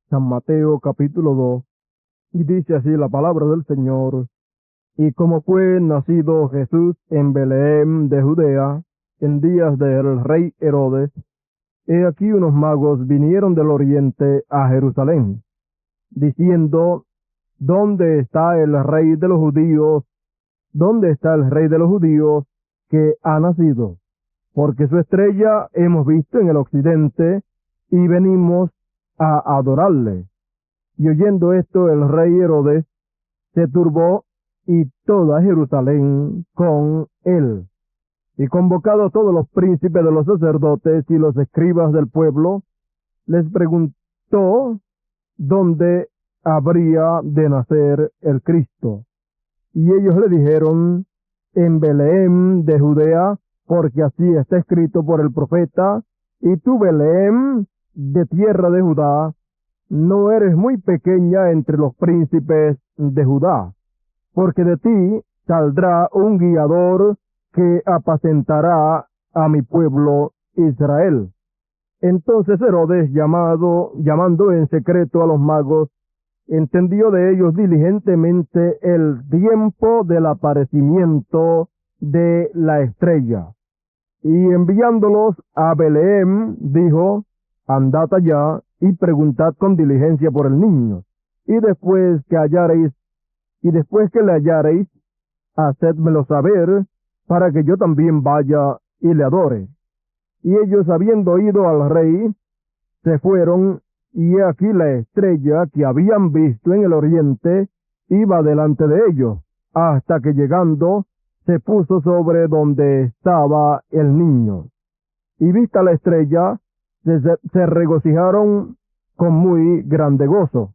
San Mateo capítulo 2, y dice así la palabra del Señor. Y como fue nacido Jesús en Belén de Judea, en días del rey Herodes, he aquí unos magos vinieron del oriente a Jerusalén, diciendo, ¿dónde está el rey de los judíos? ¿Dónde está el rey de los judíos que ha nacido? Porque su estrella hemos visto en el occidente y venimos a adorarle. Y oyendo esto, el rey Herodes se turbó y toda Jerusalén con él. Y convocados todos los príncipes de los sacerdotes y los escribas del pueblo, les preguntó dónde habría de nacer el Cristo. Y ellos le dijeron, en Belén de Judea, porque así está escrito por el profeta, y tú, Belén, de tierra de Judá, no eres muy pequeña entre los príncipes de Judá, porque de ti saldrá un guiador que apacentará a mi pueblo Israel. Entonces Herodes, llamando en secreto a los magos, entendió de ellos diligentemente el tiempo del aparecimiento de la estrella. Y enviándolos a Belén, dijo, andad allá y preguntad con diligencia por el niño. Y después que le hallareis, hacedmelo saber, para que yo también vaya y le adore. Y ellos, habiendo ido al rey, se fueron, y he aquí la estrella que habían visto en el oriente iba delante de ellos, hasta que llegando se puso sobre donde estaba el niño. Y vista la estrella, se regocijaron con muy grande gozo.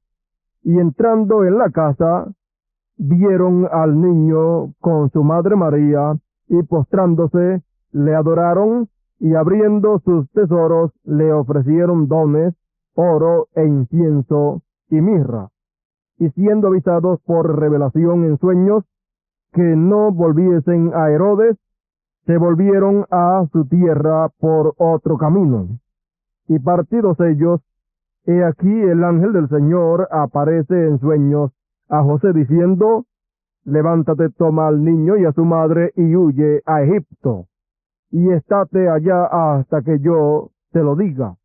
Y entrando en la casa, vieron al niño con su madre María, y postrándose, le adoraron, y abriendo sus tesoros, le ofrecieron dones, oro e incienso y mirra. Y siendo avisados por revelación en sueños, que no volviesen a Herodes, se volvieron a su tierra por otro camino. Y partidos ellos, he aquí el ángel del Señor aparece en sueños a José diciendo, levántate, toma al niño y a su madre y huye a Egipto, y estate allá hasta que yo te lo diga,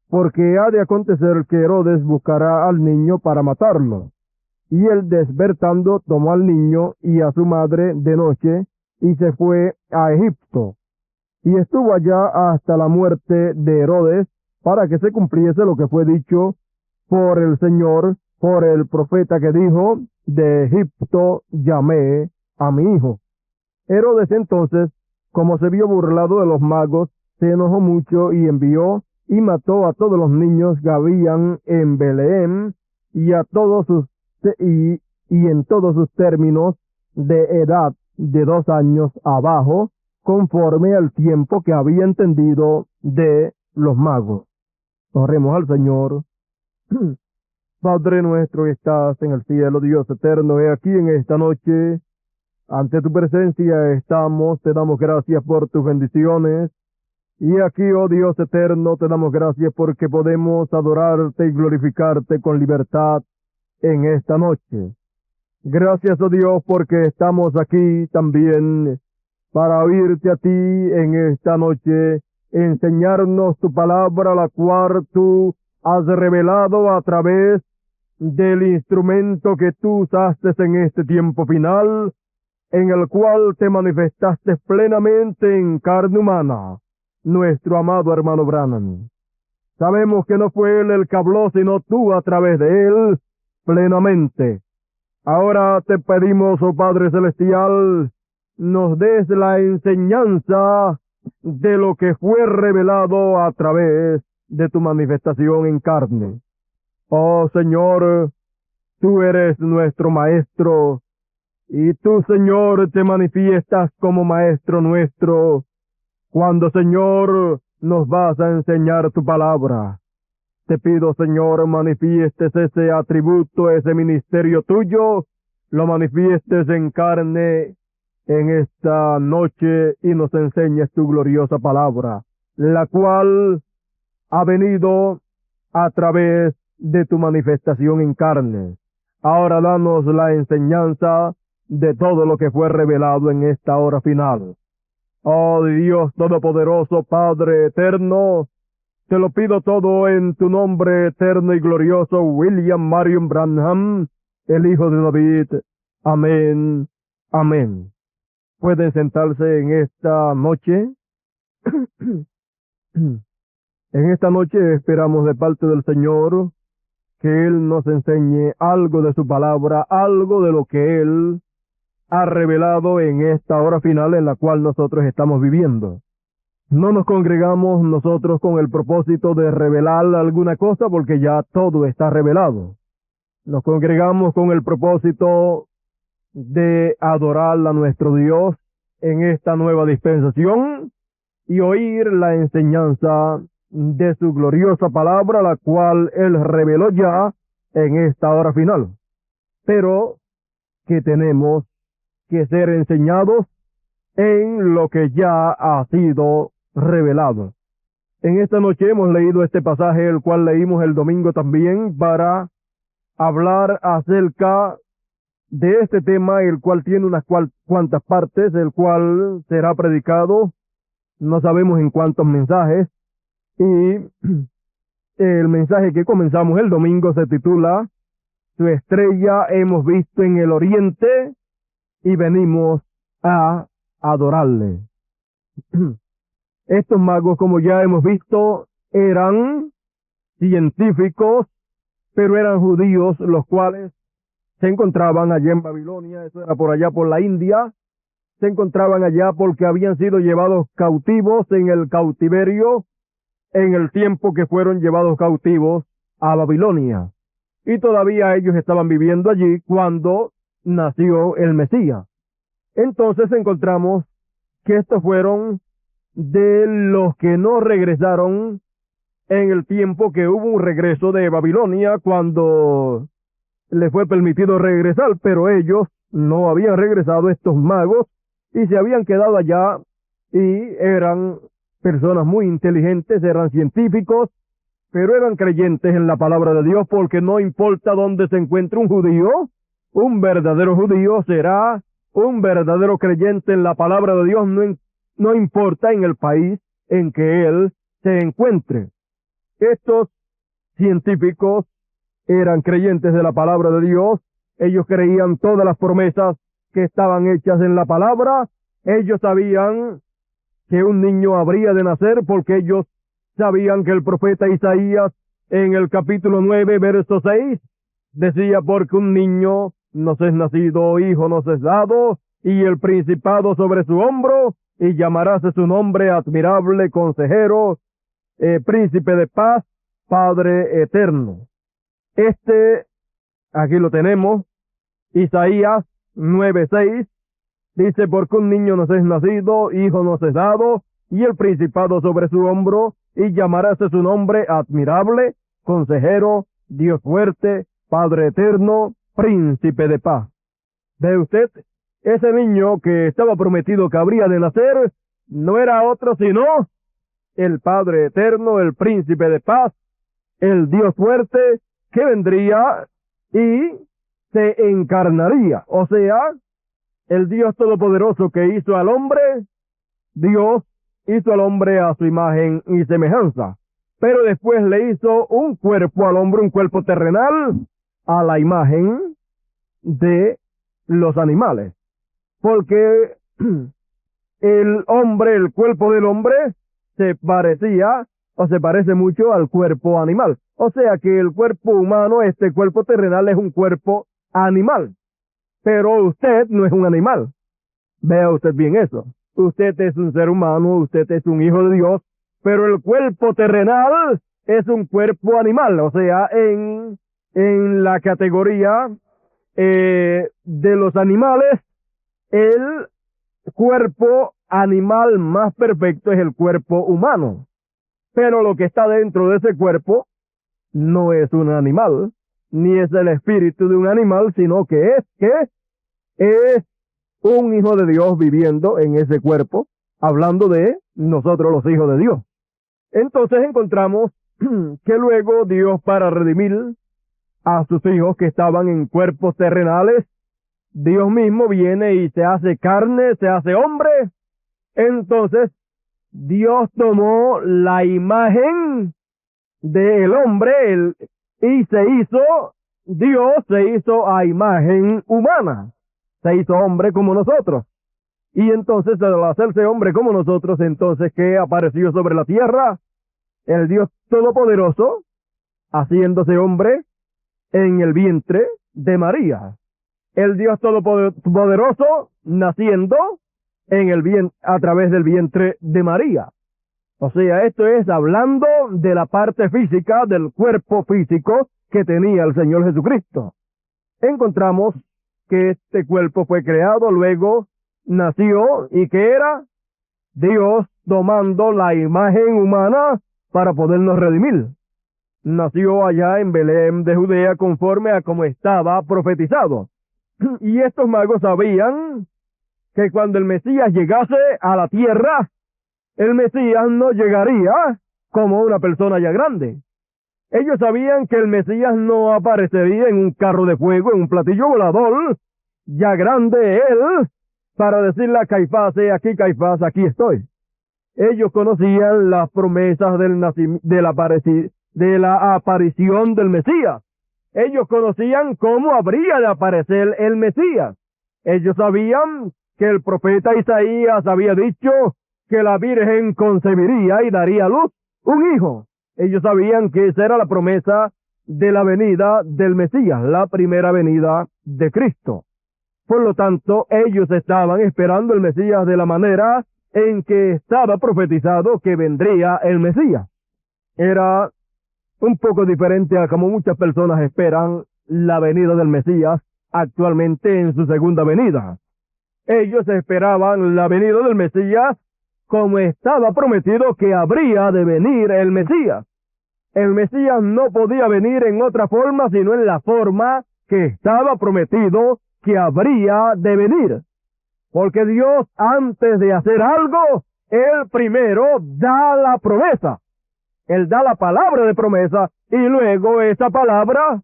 porque ha de acontecer que Herodes buscará al niño para matarlo. Y él, despertando, tomó al niño y a su madre de noche, y se fue a Egipto, y estuvo allá hasta la muerte de Herodes, para que se cumpliese lo que fue dicho por el Señor, por el profeta que dijo, de Egipto llamé a mi hijo. Herodes entonces, como se vio burlado de los magos, se enojó mucho y envió y mató a todos los niños que habían en Belén y a todos y en todos sus términos de edad de 2 años abajo, conforme al tiempo que había entendido de los magos. Oremos al Señor. Padre nuestro que estás en el cielo, Dios eterno, he aquí en esta noche, ante tu presencia estamos, te damos gracias por tus bendiciones, y aquí, oh Dios eterno, te damos gracias porque podemos adorarte y glorificarte con libertad en esta noche. Gracias, oh Dios, porque estamos aquí también para oírte a ti en esta noche, enseñarnos tu palabra, la cual tú has revelado a través del instrumento que tú usaste en este tiempo final, en el cual te manifestaste plenamente en carne humana, nuestro amado hermano Branham. Sabemos que no fue él el que habló, sino tú a través de él plenamente. Ahora te pedimos, oh Padre Celestial, nos des la enseñanza de lo que fue revelado a través de tu manifestación en carne. Oh Señor, tú eres nuestro Maestro, y tú, Señor, te manifiestas como Maestro nuestro, cuando, Señor, nos vas a enseñar tu palabra. Te pido, Señor, manifiestes ese atributo, ese ministerio tuyo, lo manifiestes en carne en esta noche y nos enseñes tu gloriosa palabra, la cual ha venido a través de tu manifestación en carne. Ahora danos la enseñanza de todo lo que fue revelado en esta hora final. Oh Dios Todopoderoso, Padre eterno, te lo pido todo en tu nombre eterno y glorioso, William Marion Branham, el Hijo de David. Amén. Amén. Pueden sentarse en esta noche. En esta noche esperamos de parte del Señor que Él nos enseñe algo de su palabra, algo de lo que Él ha revelado en esta hora final en la cual nosotros estamos viviendo. No nos congregamos nosotros con el propósito de revelar alguna cosa porque ya todo está revelado. Nos congregamos con el propósito de adorar a nuestro Dios en esta nueva dispensación y oír la enseñanza de su gloriosa palabra, la cual Él reveló ya en esta hora final. Pero que tenemos que ser enseñados en lo que ya ha sido revelado. En esta noche hemos leído este pasaje, el cual leímos el domingo también, para hablar acerca de este tema, el cual tiene unas cuantas partes, el cual será predicado, no sabemos en cuántos mensajes, y el mensaje que comenzamos el domingo se titula Su estrella hemos visto en el oriente y venimos a adorarle. Estos magos, como ya hemos visto, eran científicos, pero eran judíos, los cuales se encontraban allá en Babilonia, eso era por allá por la India, se encontraban allá porque habían sido llevados cautivos en el cautiverio, en el tiempo que fueron llevados cautivos a Babilonia. Y todavía ellos estaban viviendo allí cuando nació el Mesías. Entonces encontramos que estos fueron de los que no regresaron en el tiempo que hubo un regreso de Babilonia, cuando les fue permitido regresar, pero ellos no habían regresado, estos magos, y se habían quedado allá, y eran personas muy inteligentes, eran científicos, pero eran creyentes en la palabra de Dios, porque no importa dónde se encuentre un judío, un verdadero judío será un verdadero creyente en la palabra de Dios, no importa en el país en que él se encuentre. Estos científicos eran creyentes de la palabra de Dios, ellos creían todas las promesas que estaban hechas en la palabra, ellos sabían que un niño habría de nacer porque ellos sabían que el profeta Isaías en el capítulo 9, verso 6, decía: porque un niño nos es nacido, hijo nos es dado, y el principado sobre su hombro, y llamarase su nombre admirable, consejero, príncipe de paz, Padre eterno. Aquí lo tenemos, Isaías 9:6, dice: porque un niño nos es nacido, hijo nos es dado, y el principado sobre su hombro, y llamarase su nombre admirable, consejero, Dios fuerte, Padre eterno, príncipe de paz. ¿Ve usted? Ese niño que estaba prometido que habría de nacer no era otro sino el Padre eterno, el príncipe de paz, el Dios fuerte, que vendría y se encarnaría. O sea, el Dios todopoderoso que hizo al hombre, Dios hizo al hombre a su imagen y semejanza, pero después le hizo un cuerpo al hombre, un cuerpo terrenal, a la imagen de los animales. Porque el hombre, el cuerpo del hombre, se parecía o se parece mucho al cuerpo animal. O sea que el cuerpo humano, este cuerpo terrenal, es un cuerpo animal. Pero usted no es un animal. Vea usted bien eso. Usted es un ser humano, usted es un hijo de Dios, pero el cuerpo terrenal es un cuerpo animal. O sea, en la categoría de los animales, el cuerpo animal más perfecto es el cuerpo humano. Pero lo que está dentro de ese cuerpo no es un animal, ni es el espíritu de un animal, sino que es un hijo de Dios viviendo en ese cuerpo, hablando de nosotros los hijos de Dios. Entonces encontramos que luego Dios, para redimir a sus hijos que estaban en cuerpos terrenales, Dios mismo viene y se hace carne, se hace hombre. Entonces, Dios tomó la imagen del hombre y Dios se hizo a imagen humana, se hizo hombre como nosotros. Y entonces, al hacerse hombre como nosotros, entonces, ¿qué apareció sobre la tierra? El Dios Todopoderoso, haciéndose hombre en el vientre de María. El Dios Todopoderoso naciendo a través del vientre de María. O sea, esto es hablando de la parte física, del cuerpo físico que tenía el Señor Jesucristo. Encontramos que este cuerpo fue creado, luego nació, y que era Dios tomando la imagen humana para podernos redimir. Nació allá en Belén de Judea conforme a como estaba profetizado. Y estos magos sabían que cuando el Mesías llegase a la tierra, el Mesías no llegaría como una persona ya grande. Ellos sabían que el Mesías no aparecería en un carro de fuego, en un platillo volador, ya grande él, para decirle a Caifás, aquí Caifás, aquí estoy. Ellos conocían las promesas de la aparición del Mesías. Ellos conocían cómo habría de aparecer el Mesías. Ellos sabían que el profeta Isaías había dicho que la Virgen concebiría y daría a luz un hijo. Ellos sabían que esa era la promesa de la venida del Mesías, la primera venida de Cristo. Por lo tanto, ellos estaban esperando el Mesías de la manera en que estaba profetizado que vendría el Mesías. Era un poco diferente a como muchas personas esperan la venida del Mesías actualmente en su segunda venida. Ellos esperaban la venida del Mesías como estaba prometido que habría de venir el Mesías. El Mesías no podía venir en otra forma sino en la forma que estaba prometido que habría de venir. Porque Dios, antes de hacer algo, Él primero da la promesa. Él da la palabra de promesa y luego esa palabra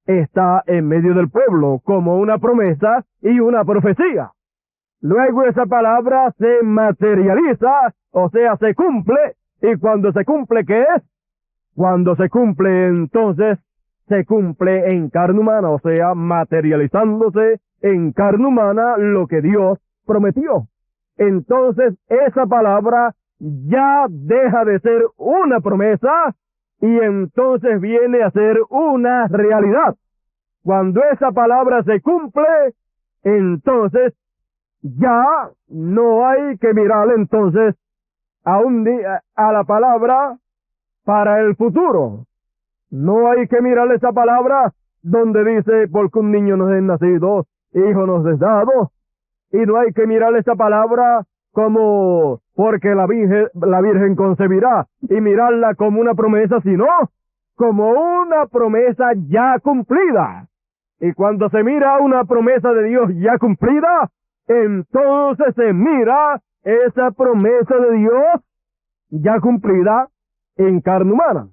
está en medio del pueblo como una promesa y una profecía. Luego esa palabra se materializa, o sea, se cumple, y cuando se cumple, ¿qué es? Cuando se cumple, entonces, se cumple en carne humana, o sea, materializándose en carne humana lo que Dios prometió. Entonces, esa palabra ya deja de ser una promesa y entonces viene a ser una realidad. Cuando esa palabra se cumple, entonces ya no hay que mirar entonces a la palabra para el futuro. No hay que mirar esa palabra donde dice, porque un niño nos es nacido, hijo nos es dado. Y no hay que mirar esa palabra como porque la Virgen concebirá y mirarla como una promesa, sino como una promesa ya cumplida. Y cuando se mira una promesa de Dios ya cumplida, entonces se mira esa promesa de Dios ya cumplida en carne humana.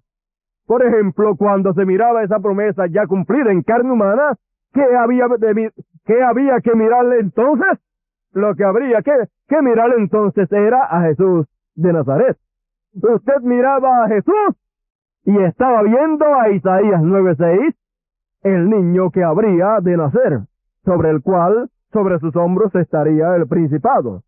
Por ejemplo, cuando se miraba esa promesa ya cumplida en carne humana, ¿qué había que mirarle entonces? Lo que habría que mirarle entonces era a Jesús de Nazaret. Usted miraba a Jesús y estaba viendo a Isaías 9:6, el niño que habría de nacer, sobre sus hombros estaría el principado,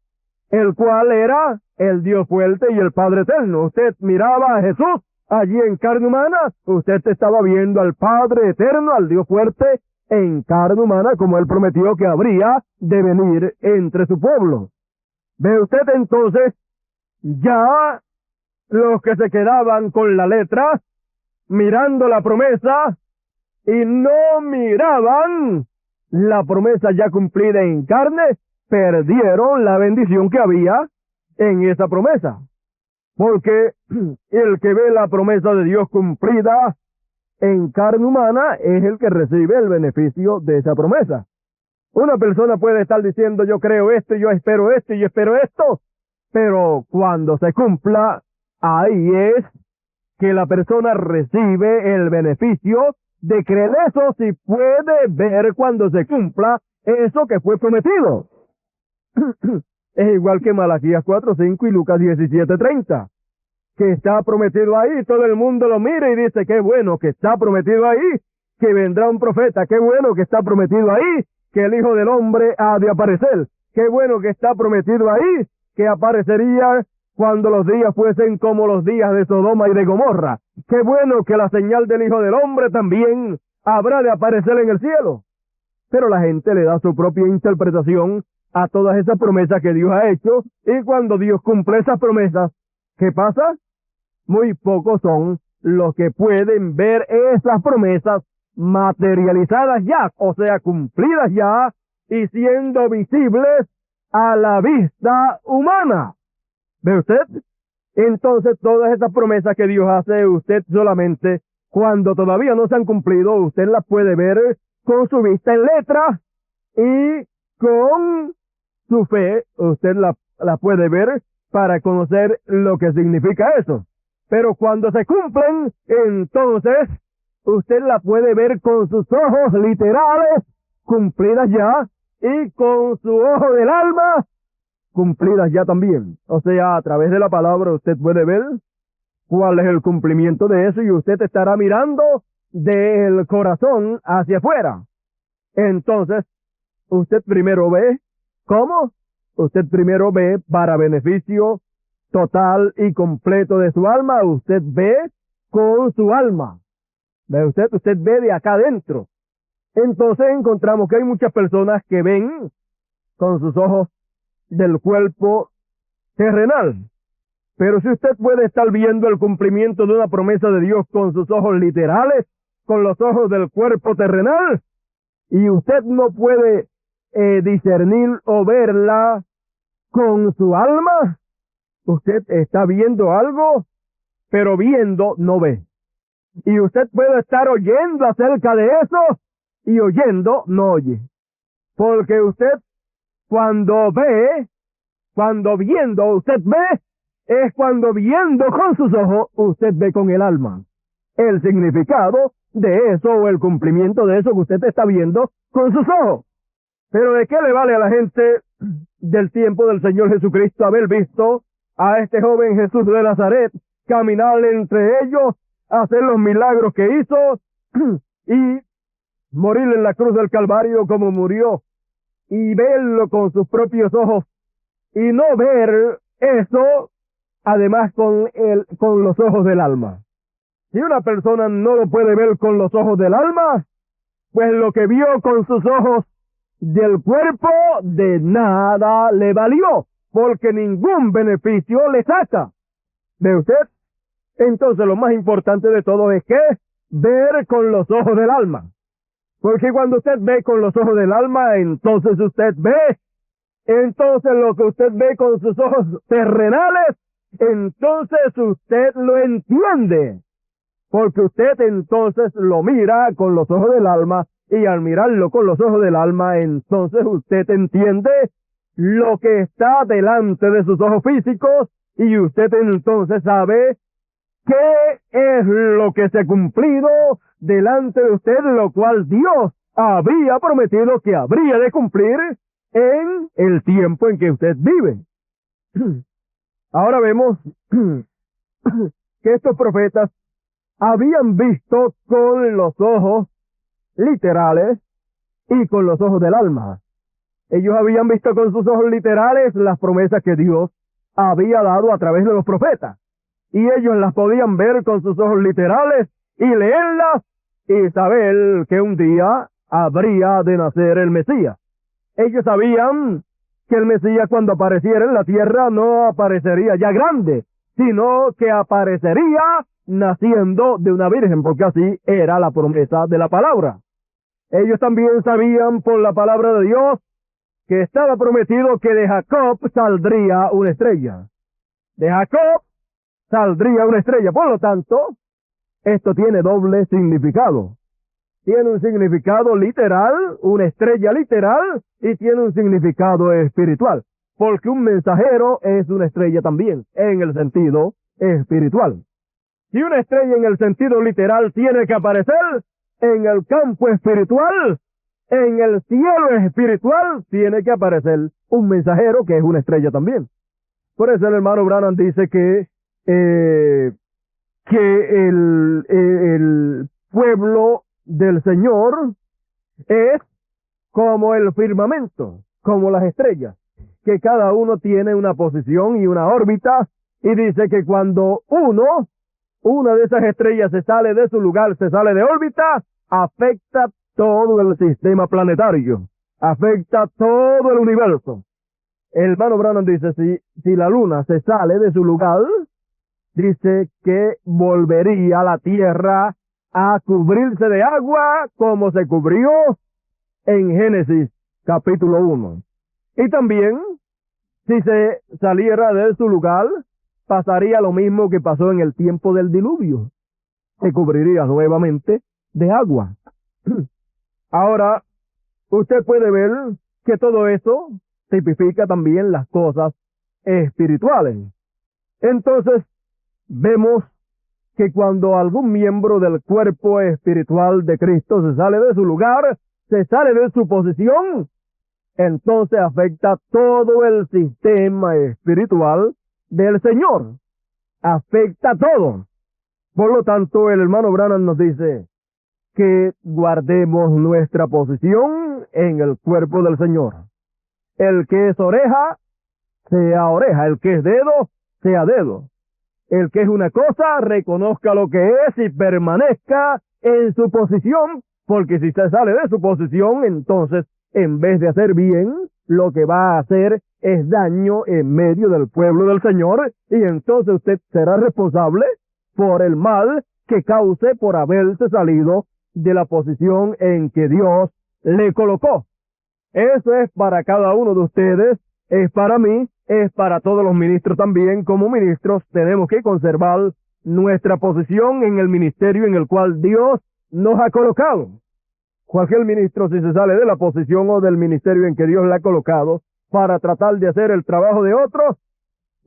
el cual era el Dios fuerte y el Padre eterno. Usted miraba a Jesús allí en carne humana, usted estaba viendo al Padre eterno, al Dios fuerte, en carne humana, como Él prometió que habría de venir entre su pueblo. Ve usted entonces, ya los que se quedaban con la letra, mirando la promesa, y no miraban la promesa ya cumplida en carne, perdieron la bendición que había en esa promesa. Porque el que ve la promesa de Dios cumplida en carne humana es el que recibe el beneficio de esa promesa. Una persona puede estar diciendo, yo creo esto, yo espero esto, y yo espero esto, pero cuando se cumpla, ahí es que la persona recibe el beneficio de creer eso si puede ver cuando se cumpla eso que fue prometido. Es igual que Malaquías 4:5 y Lucas 17:30, que está prometido ahí, todo el mundo lo mira y dice, qué bueno que está prometido ahí, que vendrá un profeta, qué bueno que está prometido ahí, que el Hijo del Hombre ha de aparecer, qué bueno que está prometido ahí, que aparecería cuando los días fuesen como los días de Sodoma y de Gomorra, qué bueno que la señal del Hijo del Hombre también habrá de aparecer en el cielo. Pero la gente le da su propia interpretación a todas esas promesas que Dios ha hecho, y cuando Dios cumple esas promesas, ¿qué pasa? Muy pocos son los que pueden ver esas promesas materializadas ya, o sea, cumplidas ya, y siendo visibles a la vista humana. ¿Ve usted? Entonces todas esas promesas que Dios hace, usted solamente, cuando todavía no se han cumplido, usted las puede ver con su vista en letra, y con su fe, usted la puede ver para conocer lo que significa eso. Pero cuando se cumplen, entonces usted la puede ver con sus ojos literales, cumplidas ya, y con su ojo del alma, cumplidas ya también. O sea, a través de la palabra usted puede ver cuál es el cumplimiento de eso, y usted estará mirando del corazón hacia afuera. Entonces, usted primero ve, ¿cómo? Usted primero ve para beneficio total y completo de su alma, usted ve con su alma. ¿Ve usted? Usted ve de acá adentro. Entonces encontramos que hay muchas personas que ven con sus ojos del cuerpo terrenal. Pero si usted puede estar viendo el cumplimiento de una promesa de Dios con sus ojos literales, con los ojos del cuerpo terrenal, y usted no puede discernir o verla con su alma, usted está viendo algo, pero viendo no ve. Y usted puede estar oyendo acerca de eso, y oyendo no oye. Porque usted, cuando ve, cuando viendo usted ve, es cuando viendo con sus ojos, usted ve con el alma el significado de eso o el cumplimiento de eso que usted está viendo con sus ojos. Pero ¿de qué le vale a la gente del tiempo del Señor Jesucristo haber visto a este joven Jesús de Nazaret caminar entre ellos, hacer los milagros que hizo y morir en la cruz del Calvario como murió, y verlo con sus propios ojos y no ver eso además con los ojos del alma? Si una persona no lo puede ver con los ojos del alma, pues lo que vio con sus ojos del cuerpo de nada le valió, porque ningún beneficio le saca. ¿Ve usted? Entonces lo más importante de todo es que ver con los ojos del alma. Porque cuando usted ve con los ojos del alma, entonces usted ve, entonces lo que usted ve con sus ojos terrenales, entonces usted lo entiende. Porque usted entonces lo mira con los ojos del alma, y al mirarlo con los ojos del alma, entonces usted entiende lo que está delante de sus ojos físicos, y usted entonces sabe qué es lo que se ha cumplido delante de usted, lo cual Dios había prometido que habría de cumplir en el tiempo en que usted vive. Ahora vemos que estos profetas habían visto con los ojos literales y con los ojos del alma. Ellos habían visto con sus ojos literales las promesas que Dios había dado a través de los profetas, y ellos las podían ver con sus ojos literales y leerlas y saber que un día habría de nacer el Mesías. Ellos sabían que el Mesías, cuando apareciera en la tierra, no aparecería ya grande, sino que aparecería naciendo de una virgen, porque así era la promesa de la palabra. Ellos también sabían por la palabra de Dios que estaba prometido que de Jacob saldría una estrella. De Jacob saldría una estrella. Por lo tanto, esto tiene doble significado. Tiene un significado literal, una estrella literal, y tiene un significado espiritual. Porque un mensajero es una estrella también, en el sentido espiritual. Si una estrella en el sentido literal tiene que aparecer en el campo espiritual, en el cielo espiritual, tiene que aparecer un mensajero que es una estrella también. Por eso el hermano Branham dice que el pueblo del Señor es como el firmamento, como las estrellas, que cada uno tiene una posición y una órbita, y dice que cuando una de esas estrellas se sale de su lugar, se sale de órbita, afecta todo el sistema planetario, afecta todo el universo. El hermano Branham dice, si la luna se sale de su lugar, dice que volvería la tierra a cubrirse de agua como se cubrió en Génesis capítulo 1. Y también, si se saliera de su lugar, pasaría lo mismo que pasó en el tiempo del diluvio. Se cubriría nuevamente de agua. Ahora, usted puede ver que todo eso tipifica también las cosas espirituales. Entonces, vemos que cuando algún miembro del cuerpo espiritual de Cristo se sale de su lugar, se sale de su posición, entonces afecta todo el sistema espiritual del Señor. Afecta todo. Por lo tanto, el hermano Branham nos dice que guardemos nuestra posición en el cuerpo del Señor. El que es oreja, sea oreja. El que es dedo, sea dedo. El que es una cosa, reconozca lo que es y permanezca en su posición, porque si se sale de su posición, entonces, en vez de hacer bien, lo que va a hacer es daño en medio del pueblo del Señor, y entonces usted será responsable por el mal que cause por haberse salido de la posición en que Dios le colocó. Eso es para cada uno de ustedes, es para mí, es para todos los ministros también. Como ministros tenemos que conservar nuestra posición en el ministerio en el cual Dios nos ha colocado. Cualquier ministro, si se sale de la posición o del ministerio en que Dios le ha colocado para tratar de hacer el trabajo de otros,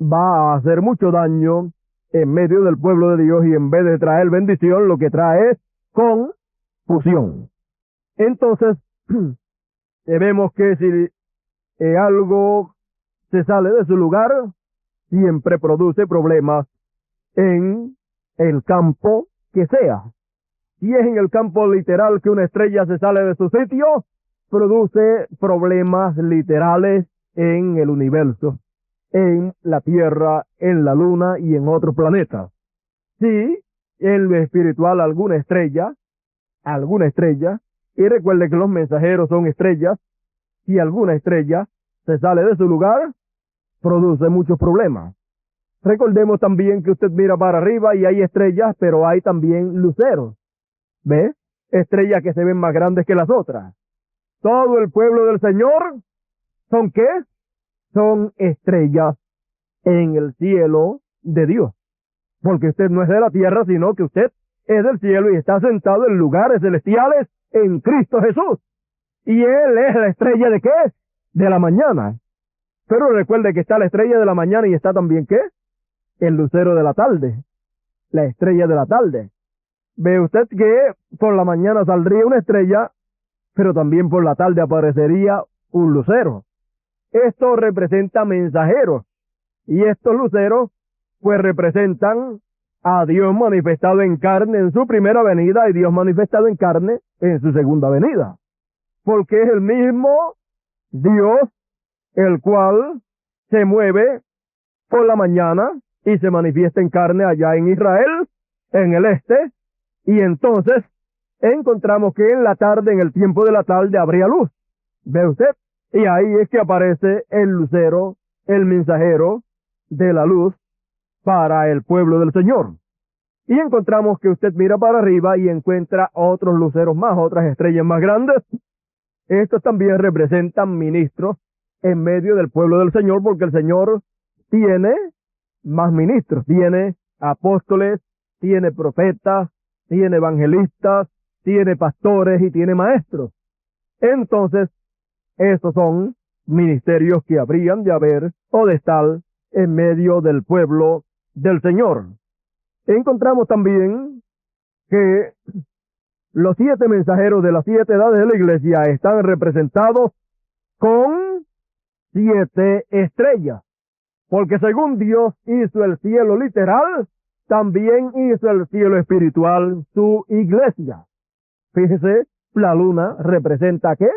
va a hacer mucho daño en medio del pueblo de Dios, y en vez de traer bendición, lo que trae es confusión. Entonces, vemos que si algo se sale de su lugar, siempre produce problemas en el campo que sea. Si es en el campo literal que una estrella se sale de su sitio, produce problemas literales en el universo, en la Tierra, en la Luna y en otros planetas. Si en lo espiritual alguna estrella, y recuerde que los mensajeros son estrellas, si alguna estrella se sale de su lugar, produce muchos problemas. Recordemos también que usted mira para arriba y hay estrellas, pero hay también luceros. ¿Ve? Estrellas que se ven más grandes que las otras. Todo el pueblo del Señor, ¿son qué? Son estrellas en el cielo de Dios. Porque usted no es de la tierra, sino que usted es del cielo y está sentado en lugares celestiales en Cristo Jesús. Y Él es la estrella ¿de qué? De la mañana. Pero recuerde que está la estrella de la mañana y está también ¿qué? El lucero de la tarde. La estrella de la tarde. Ve usted que por la mañana saldría una estrella, pero también por la tarde aparecería un lucero. Esto representa mensajeros. Y estos luceros, pues representan a Dios manifestado en carne en su primera venida y Dios manifestado en carne en su segunda venida. Porque es el mismo Dios el cual se mueve por la mañana y se manifiesta en carne allá en Israel, en el este, y entonces encontramos que en la tarde, en el tiempo de la tarde, habría luz. ¿Ve usted? Y ahí es que aparece el lucero, el mensajero de la luz para el pueblo del Señor. Y encontramos que usted mira para arriba y encuentra otros luceros más, otras estrellas más grandes. Estos también representan ministros en medio del pueblo del Señor, porque el Señor tiene más ministros, tiene apóstoles, tiene profetas, tiene evangelistas, tiene pastores y tiene maestros. Entonces, estos son ministerios que habrían de haber o de estar en medio del pueblo del Señor. Encontramos también que los 7 mensajeros de las 7 edades de la iglesia están representados con 7 estrellas, porque según Dios hizo el cielo literal, también hizo el cielo espiritual su iglesia. Fíjese, la luna representa ¿qué?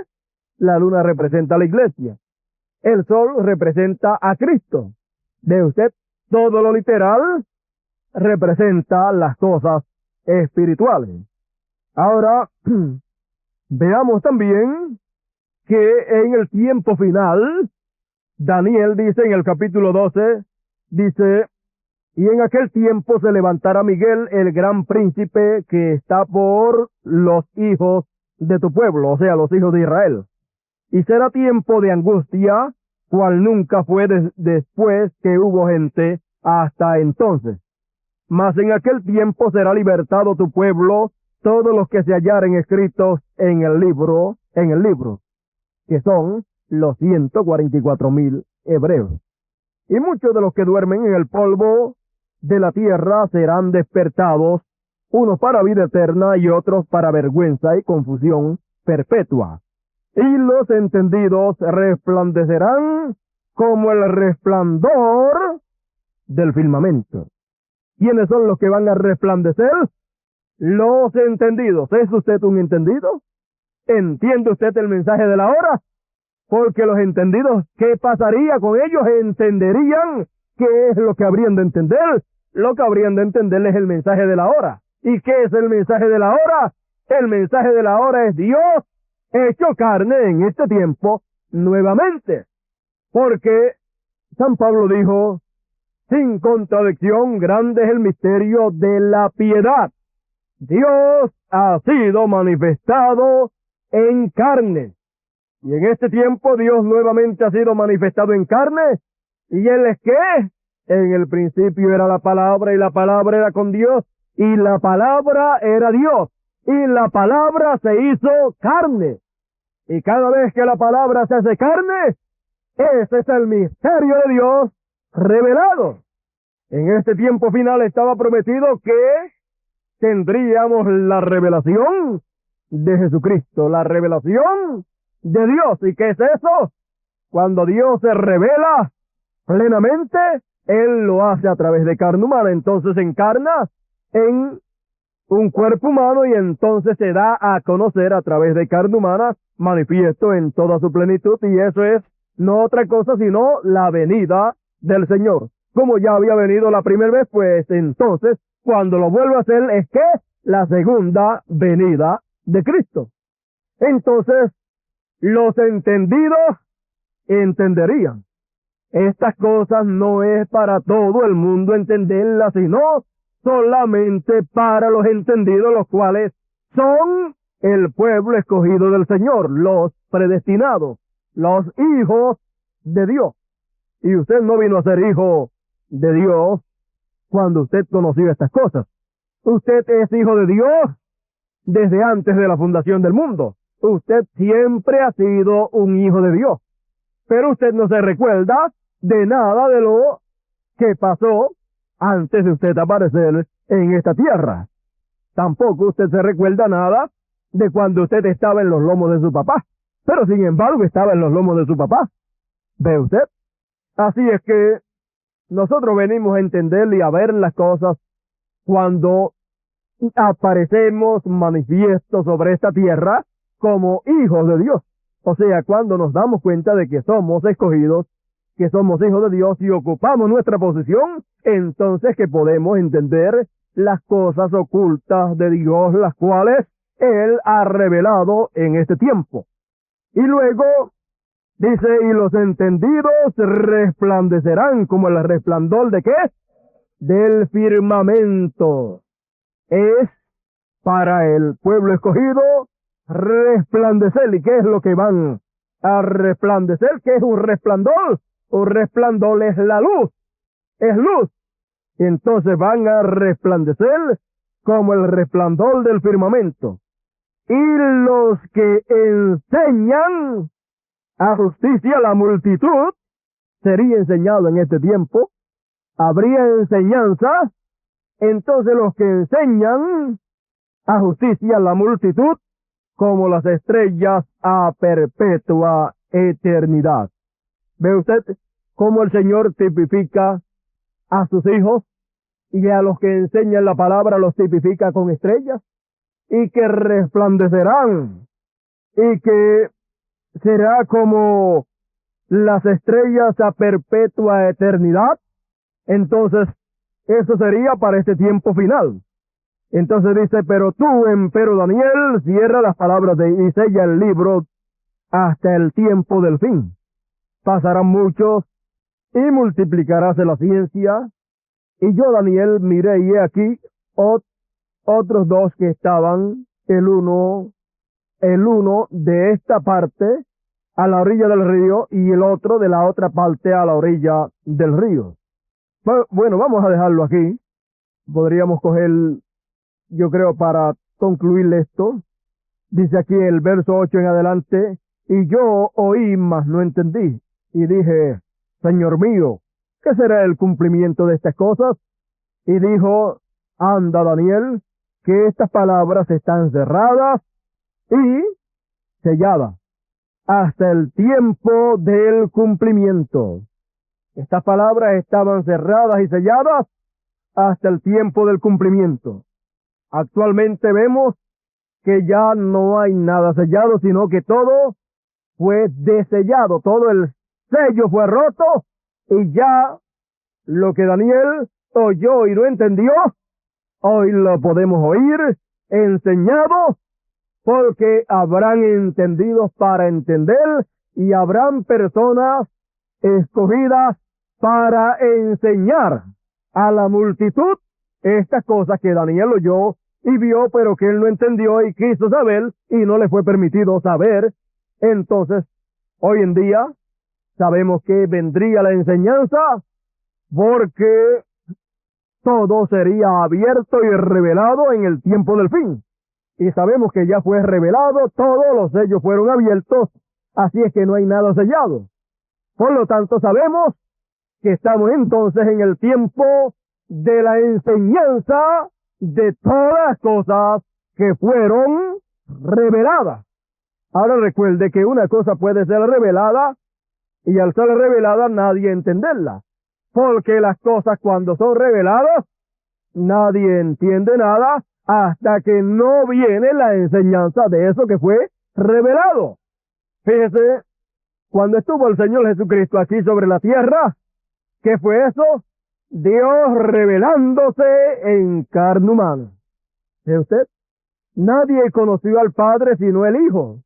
La luna representa a la iglesia. El sol representa a Cristo. ¿Ve usted? Todo lo literal representa las cosas espirituales. Ahora, veamos también que en el tiempo final, Daniel dice en el capítulo 12, dice, y en aquel tiempo se levantará Miguel, el gran príncipe que está por los hijos de tu pueblo, o sea, los hijos de Israel. Y será tiempo de angustia, cual nunca fue después que hubo gente hasta entonces. Mas en aquel tiempo será libertado tu pueblo, todos los que se hallaren escritos en el libro, que son los 144,000 hebreos. Y muchos de los que duermen en el polvo de la tierra serán despertados, unos para vida eterna y otros para vergüenza y confusión perpetua. Y los entendidos resplandecerán como el resplandor del firmamento. ¿Quiénes son los que van a resplandecer? Los entendidos. ¿Es usted un entendido? ¿Entiende usted el mensaje de la hora? Porque los entendidos, ¿qué pasaría con ellos? Entenderían qué es lo que habrían de entender. Lo que habrían de entender es el mensaje de la hora. ¿Y qué es el mensaje de la hora? El mensaje de la hora es Dios hecho carne en este tiempo nuevamente. Porque San Pablo dijo, sin contradicción, grande es el misterio de la piedad. Dios ha sido manifestado en carne. Y en este tiempo Dios nuevamente ha sido manifestado en carne. ¿Y Él es qué? En el principio era la palabra y la palabra era con Dios y la palabra era Dios. Y la palabra se hizo carne. Y cada vez que la palabra se hace carne, ese es el misterio de Dios revelado. En este tiempo final estaba prometido que tendríamos la revelación de Jesucristo, la revelación de Dios. ¿Y qué es eso? Cuando Dios se revela plenamente, Él lo hace a través de carne humana. Entonces encarna en un cuerpo humano y entonces se da a conocer a través de carne humana, manifiesto en toda su plenitud, y eso es no otra cosa sino la venida del Señor. Como ya había venido la primera vez, pues entonces cuando lo vuelve a hacer es que la segunda venida de Cristo. Entonces los entendidos entenderían. Estas cosas no es para todo el mundo entenderlas, sino solamente para los entendidos, los cuales son el pueblo escogido del Señor, los predestinados, los hijos de Dios. Y usted no vino a ser hijo de Dios cuando usted conoció estas cosas. Usted es hijo de Dios desde antes de la fundación del mundo. Usted siempre ha sido un hijo de Dios. Pero usted no se recuerda de nada de lo que pasó antes de usted aparecer en esta tierra. Tampoco usted se recuerda nada de cuando usted estaba en los lomos de su papá. Pero sin embargo estaba en los lomos de su papá. ¿Ve usted? Así es que nosotros venimos a entender y a ver las cosas cuando aparecemos manifiestos sobre esta tierra como hijos de Dios. O sea, cuando nos damos cuenta de que somos escogidos, que somos hijos de Dios y ocupamos nuestra posición, entonces que podemos entender las cosas ocultas de Dios, las cuales Él ha revelado en este tiempo. Y luego dice, y los entendidos resplandecerán como el resplandor ¿de qué? Del firmamento. Es para el pueblo escogido resplandecer. ¿Y qué es lo que van a resplandecer? ¿Qué es un resplandor? Un resplandor es la luz. Es luz. Entonces van a resplandecer como el resplandor del firmamento. Y los que enseñan a justicia, la multitud sería enseñado en este tiempo. Habría enseñanza Entonces los que enseñan a justicia la multitud, como las estrellas a perpetua eternidad. ¿Ve usted cómo el Señor tipifica a sus hijos y a los que enseñan la palabra los tipifica con estrellas? Y que resplandecerán y que será como las estrellas a perpetua eternidad. Entonces, eso sería para este tiempo final. Entonces dice, pero tú, empero Daniel, cierra las palabras y sella el libro hasta el tiempo del fin. Pasarán muchos y multiplicaráse la ciencia. Y yo, Daniel, miré y he aquí otros dos que estaban, el uno de esta parte a la orilla del río y el otro de la otra parte a la orilla del río. Bueno, vamos a dejarlo aquí. Podríamos coger, yo creo, para concluir esto. Dice aquí el verso 8 en adelante, y yo oí, mas no entendí. Y dije, Señor mío, ¿qué será el cumplimiento de estas cosas? Y dijo, anda, Daniel, que estas palabras están cerradas y selladas hasta el tiempo del cumplimiento. Estas palabras estaban cerradas y selladas hasta el tiempo del cumplimiento. Actualmente vemos que ya no hay nada sellado, sino que todo fue desellado, todo el sello fue roto y ya lo que Daniel oyó y no entendió, hoy lo podemos oír enseñado, porque habrán entendidos para entender y habrán personas escogidas para enseñar a la multitud estas cosas que Daniel oyó y vio, pero que él no entendió y quiso saber y no le fue permitido saber. Entonces, hoy en día sabemos que vendría la enseñanza porque todo sería abierto y revelado en el tiempo del fin. Y sabemos que ya fue revelado, todos los sellos fueron abiertos, así es que no hay nada sellado. Por lo tanto, sabemos que estamos entonces en el tiempo de la enseñanza de todas las cosas que fueron reveladas. Ahora recuerde que una cosa puede ser revelada y al ser revelada nadie entenderla. Porque las cosas cuando son reveladas, nadie entiende nada hasta que no viene la enseñanza de eso que fue revelado. Fíjese, cuando estuvo el Señor Jesucristo aquí sobre la tierra, ¿qué fue eso? Dios revelándose en carne humana. ¿Ve usted? Nadie conoció al Padre sino el Hijo.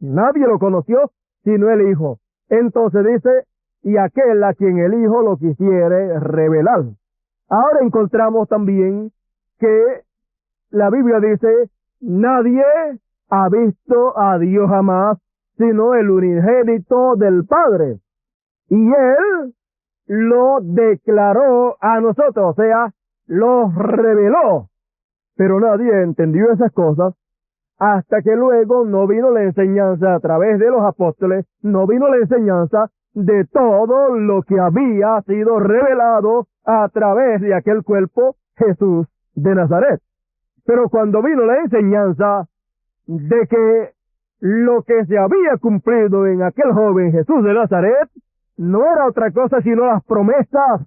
Nadie lo conoció sino el Hijo. Entonces dice, y aquel a quien el Hijo lo quisiere revelar. Ahora encontramos también que la Biblia dice, nadie ha visto a Dios jamás, sino el unigénito del Padre. Y Él lo declaró a nosotros, o sea, lo reveló. Pero nadie entendió esas cosas hasta que luego no vino la enseñanza a través de los apóstoles, no vino la enseñanza de todo lo que había sido revelado a través de aquel cuerpo, Jesús de Nazaret. Pero cuando vino la enseñanza de que lo que se había cumplido en aquel joven Jesús de Nazaret no era otra cosa sino las promesas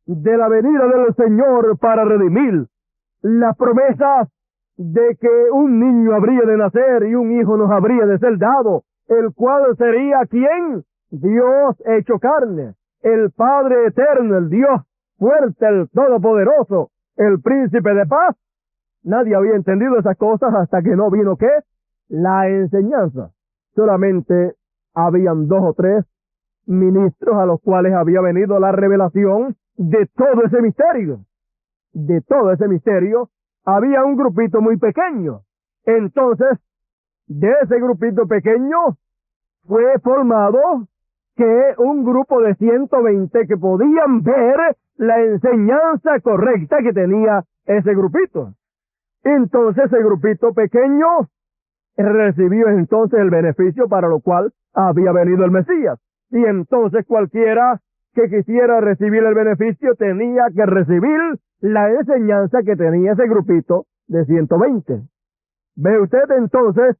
de la venida del Señor para redimir, las promesas de que un niño habría de nacer y un hijo nos habría de ser dado, el cual sería ¿quién? Dios hecho carne, el Padre eterno, el Dios fuerte, el todopoderoso, el príncipe de paz. Nadie había entendido esas cosas hasta que no vino ¿qué? La enseñanza. Solamente habían 2 o 3 ministros a los cuales había venido la revelación de todo ese misterio. De todo ese misterio había un grupito muy pequeño. Entonces, de ese grupito pequeño fue formado que un grupo de 120 que podían ver la enseñanza correcta que tenía ese grupito. Entonces ese grupito pequeño recibió entonces el beneficio para lo cual había venido el Mesías. Y entonces cualquiera que quisiera recibir el beneficio tenía que recibir la enseñanza que tenía ese grupito de 120. ¿Ve usted entonces?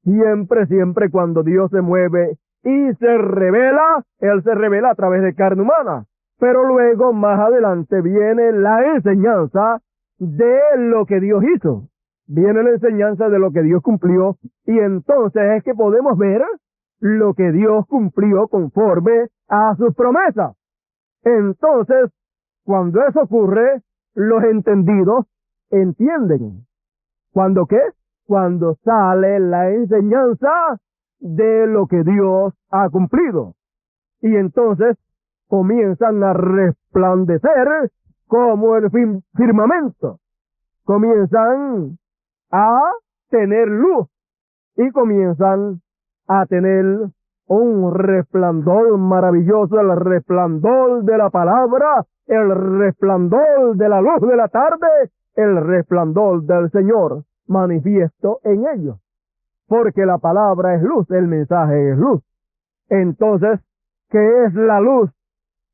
Siempre cuando Dios se mueve y se revela, Él se revela a través de carne humana. Pero luego, más adelante, viene la enseñanza de lo que Dios hizo. Viene la enseñanza de lo que Dios cumplió. Y entonces es que podemos ver lo que Dios cumplió conforme a sus promesas. Entonces, cuando eso ocurre, los entendidos entienden. ¿Cuándo qué? Cuando sale la enseñanza de lo que Dios ha cumplido. Y entonces comienzan a resplandecer como el firmamento. Comienzan a tener luz y comienzan a tener un resplandor maravilloso, el resplandor de la palabra, el resplandor de la luz de la tarde, el resplandor del Señor manifiesto en ellos. Porque la palabra es luz, el mensaje es luz. Entonces, ¿qué es la luz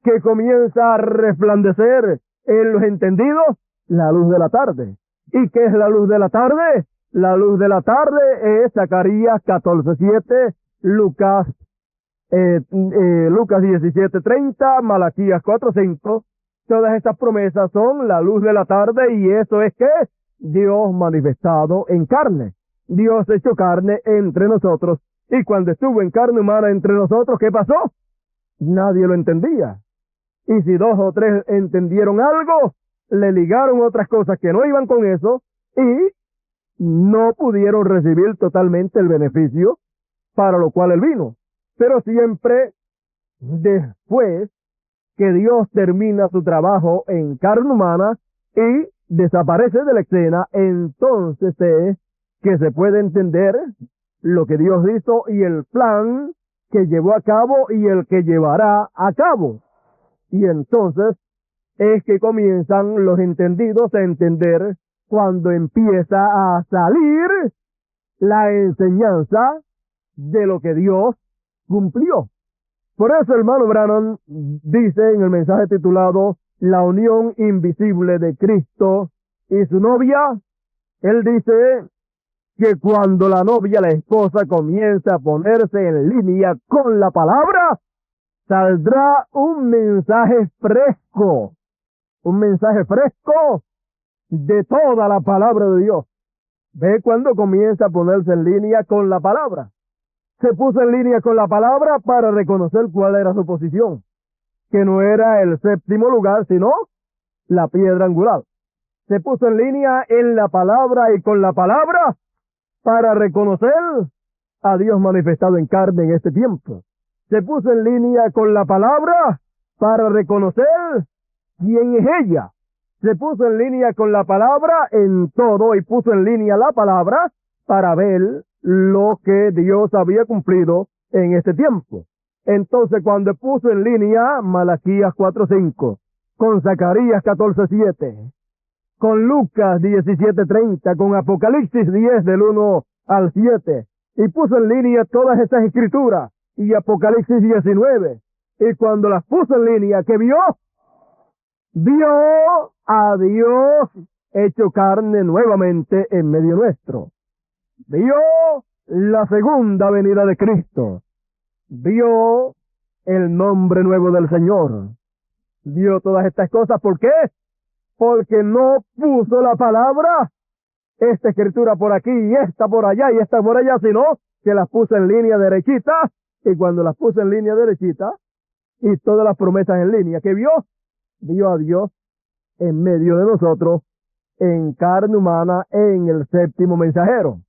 que comienza a resplandecer en los entendidos? La luz de la tarde. ¿Y qué es la luz de la tarde? La luz de la tarde es Zacarías 14:7, Lucas 17:30, Malaquías 4:5. Todas estas promesas son la luz de la tarde, y eso es que Dios manifestado en carne. Dios hecho carne entre nosotros. Y cuando estuvo en carne humana entre nosotros, ¿qué pasó? Nadie lo entendía. Y si 2 o 3 entendieron algo, le ligaron otras cosas que no iban con eso y no pudieron recibir totalmente el beneficio para lo cual Él vino. Pero siempre después que Dios termina su trabajo en carne humana y desaparece de la escena, entonces es que se puede entender lo que Dios hizo y el plan que llevó a cabo y el que llevará a cabo. Y entonces es que comienzan los entendidos a entender cuando empieza a salir la enseñanza de lo que Dios cumplió. Por eso, hermano Branham dice en el mensaje titulado La unión invisible de Cristo y su novia, él dice que cuando la novia, la esposa, comienza a ponerse en línea con la palabra, saldrá un mensaje fresco de toda la palabra de Dios. Ve cuando comienza a ponerse en línea con la palabra. Se puso en línea con la palabra para reconocer cuál era su posición, que no era el 7º lugar, sino la piedra angular. Se puso en línea en la palabra y con la palabra para reconocer a Dios manifestado en carne en este tiempo. Se puso en línea con la palabra para reconocer quién es ella. Se puso en línea con la palabra en todo y puso en línea la palabra para ver lo que Dios había cumplido en este tiempo. Entonces, cuando puso en línea Malaquías 4:5, con Zacarías 14:7, con Lucas 17:30, con Apocalipsis 10 del 1 al 7, y puso en línea todas esas escrituras, y Apocalipsis 19, y cuando las puso en línea, ¿qué vio? Vio a Dios hecho carne nuevamente en medio nuestro. Vio la segunda venida de Cristo. Vio el nombre nuevo del Señor. Vio todas estas cosas. ¿Por qué? Porque no puso la palabra, esta escritura por aquí y esta por allá y esta por allá, sino que las puso en línea derechita. Y cuando las puso en línea derechita y todas las promesas en línea, ¿qué vio? Vio a Dios en medio de nosotros, en carne humana, en el 7º mensajero.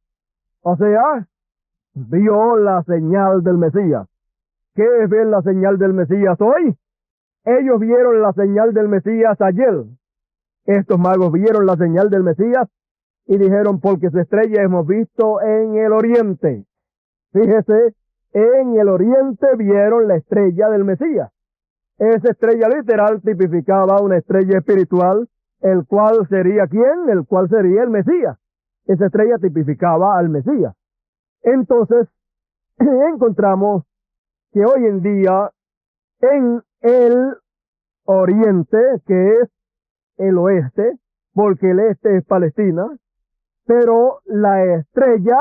O sea, vio la señal del Mesías. ¿Qué es ver la señal del Mesías hoy? Ellos vieron la señal del Mesías ayer. Estos magos vieron la señal del Mesías y dijeron, porque su estrella hemos visto en el oriente. Fíjese, en el oriente vieron la estrella del Mesías. Esa estrella literal tipificaba una estrella espiritual, el cual sería ¿quién? El cual sería el Mesías. Esa estrella tipificaba al Mesías. Entonces, encontramos que hoy en día en el oriente, que es el oeste, porque el este es Palestina, pero la estrella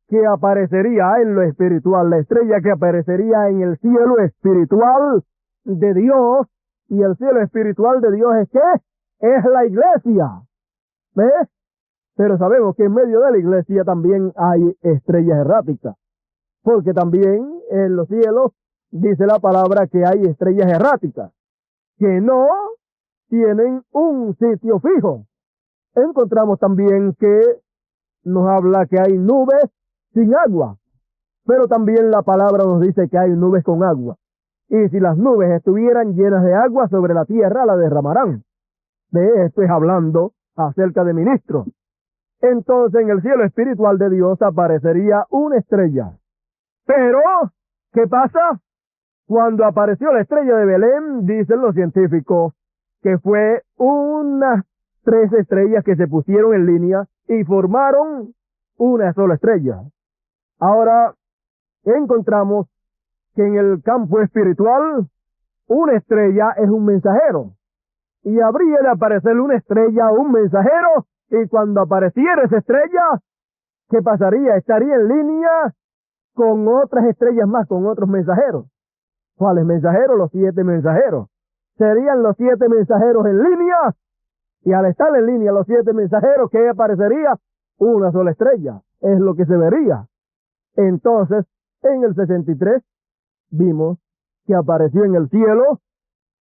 que aparecería en lo espiritual, la estrella que aparecería en el cielo espiritual de Dios, y el cielo espiritual de Dios es ¿qué? Es la iglesia. ¿Ves? Pero sabemos que en medio de la iglesia también hay estrellas erráticas, porque también en los cielos dice la palabra que hay estrellas erráticas, que no tienen un sitio fijo. Encontramos también que nos habla que hay nubes sin agua, pero también la palabra nos dice que hay nubes con agua. Y si las nubes estuvieran llenas de agua sobre la tierra, la derramarán. De esto es hablando acerca de ministros. Entonces en el cielo espiritual de Dios aparecería una estrella. Pero, ¿qué pasa? Cuando apareció la estrella de Belén, dicen los científicos, que fue unas 3 estrellas que se pusieron en línea y formaron una sola estrella. Ahora, encontramos que en el campo espiritual, una estrella es un mensajero. Y habría de aparecer una estrella o un mensajero, y cuando apareciera esa estrella, ¿qué pasaría? Estaría en línea con otras estrellas más, con otros mensajeros. ¿Cuáles mensajeros? Los 7 mensajeros. Serían los 7 mensajeros en línea, y al estar en línea los 7 mensajeros, ¿qué aparecería? Una sola estrella. Es lo que se vería. Entonces, en el 63, vimos que apareció en el cielo,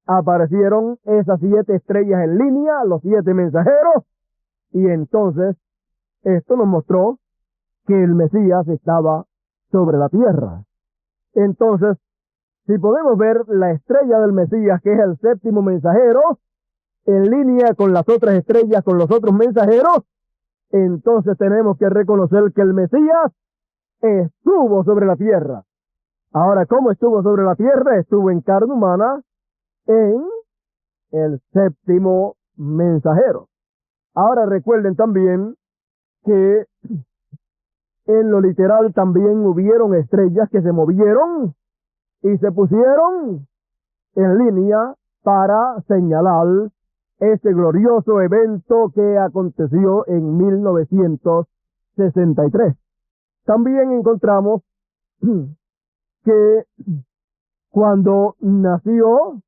aparecieron esas 7 estrellas en línea, los 7 mensajeros, y entonces esto nos mostró que el Mesías estaba sobre la tierra. Entonces, si podemos ver la estrella del Mesías, que es el 7º mensajero, en línea con las otras estrellas, con los otros mensajeros, entonces tenemos que reconocer que el Mesías estuvo sobre la tierra. Ahora, ¿cómo estuvo sobre la tierra? Estuvo en carne humana en el 7º mensajero. Ahora recuerden también que en lo literal también hubieron estrellas que se movieron y se pusieron en línea para señalar ese glorioso evento que aconteció en 1963. También encontramos que cuando nació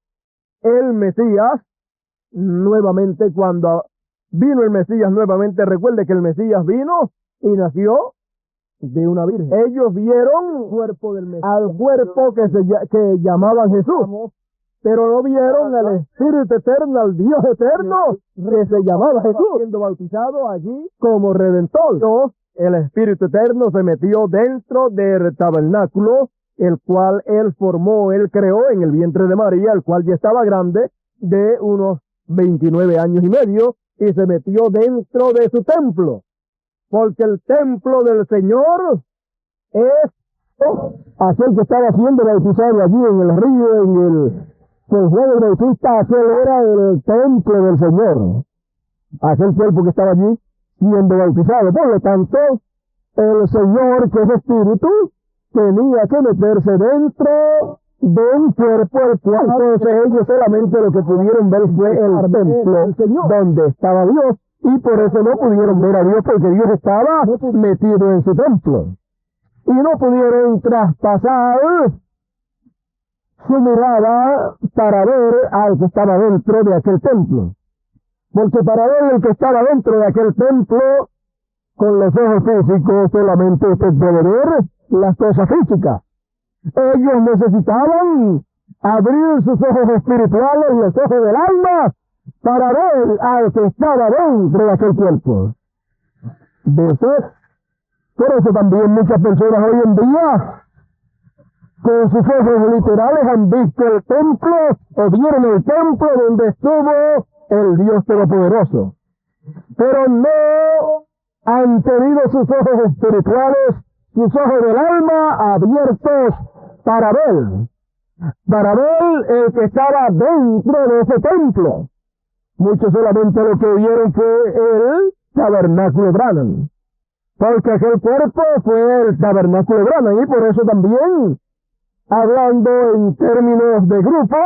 el Mesías, nuevamente cuando vino el Mesías nuevamente, recuerde que el Mesías vino y nació de una virgen. Ellos vieron cuerpo del Mesías, al cuerpo que llamaban Jesús, pero no vieron al Espíritu Eterno, al Dios Eterno, que se llamaba Jesús, siendo bautizado allí como Redentor. El Espíritu Eterno se metió dentro del tabernáculo, el cual él formó, él creó en el vientre de María, el cual ya estaba grande, de unos 29 años y medio, y se metió dentro de su templo, porque el templo del Señor es aquel que estaba siendo bautizado allí en el río, en el Juan el Bautista, aquel era el templo del Señor, aquel cuerpo que estaba allí siendo bautizado. Por lo tanto, el Señor, que es Espíritu, tenía que meterse dentro de un cuerpo, el cual entonces ellos solamente lo que pudieron ver fue el templo donde estaba Dios, y por eso no pudieron ver a Dios, porque Dios estaba metido en su templo, y no pudieron traspasar su mirada para ver al que estaba dentro de aquel templo, porque para ver el que estaba dentro de aquel templo con los ojos físicos solamente usted puede ver las cosas físicas. Ellos necesitaban abrir sus ojos espirituales, los ojos del alma, para ver al que estaba dentro de aquel cuerpo. ¿De usted? Por eso también muchas personas hoy en día, con sus ojos literales, han visto el templo, o vieron el templo donde estuvo el Dios Todopoderoso, pero no han tenido sus ojos espirituales, sus ojos del alma abiertos para ver el que estaba dentro de ese templo. Muchos solamente lo que vieron fue el tabernáculo Branham, porque aquel cuerpo fue el tabernáculo Branham, y por eso también hablando en términos de grupo,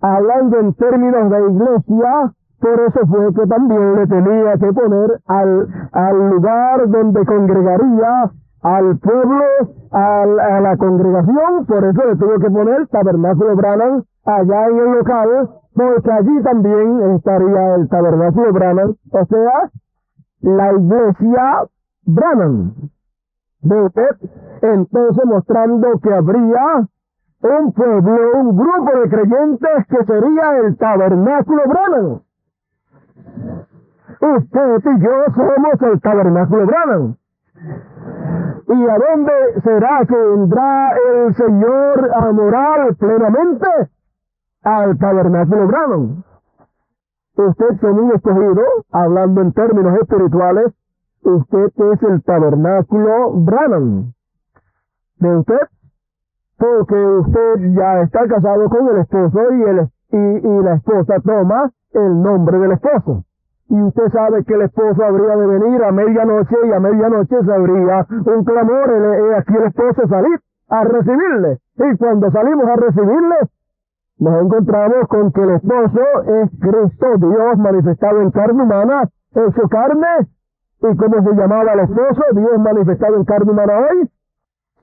hablando en términos de iglesia. Por eso fue que también le tenía que poner al lugar donde congregaría, al pueblo, a la congregación. Por eso le tuvo que poner Tabernáculo Branham allá en el local, porque allí también estaría el Tabernáculo Branham, o sea, la iglesia Branham. ¿Ve usted? Entonces mostrando que habría un pueblo, un grupo de creyentes que sería el Tabernáculo Branham. Usted y yo somos el Tabernáculo Branham. ¿Y a dónde será que vendrá el Señor a morar plenamente? Al Tabernáculo Branham. Usted como un escogido, hablando en términos espirituales, usted es el Tabernáculo Branham. ¿De usted? Porque usted ya está casado con el esposo y la esposa toma el nombre del esposo. Y usted sabe que el esposo habría de venir a medianoche, y a medianoche se abría un clamor, aquí el esposo salir a recibirle. Y cuando salimos a recibirle, nos encontramos con que el esposo es Cristo, Dios manifestado en carne humana, hecho carne. ¿Y cómo se llamaba el esposo, Dios manifestado en carne humana hoy?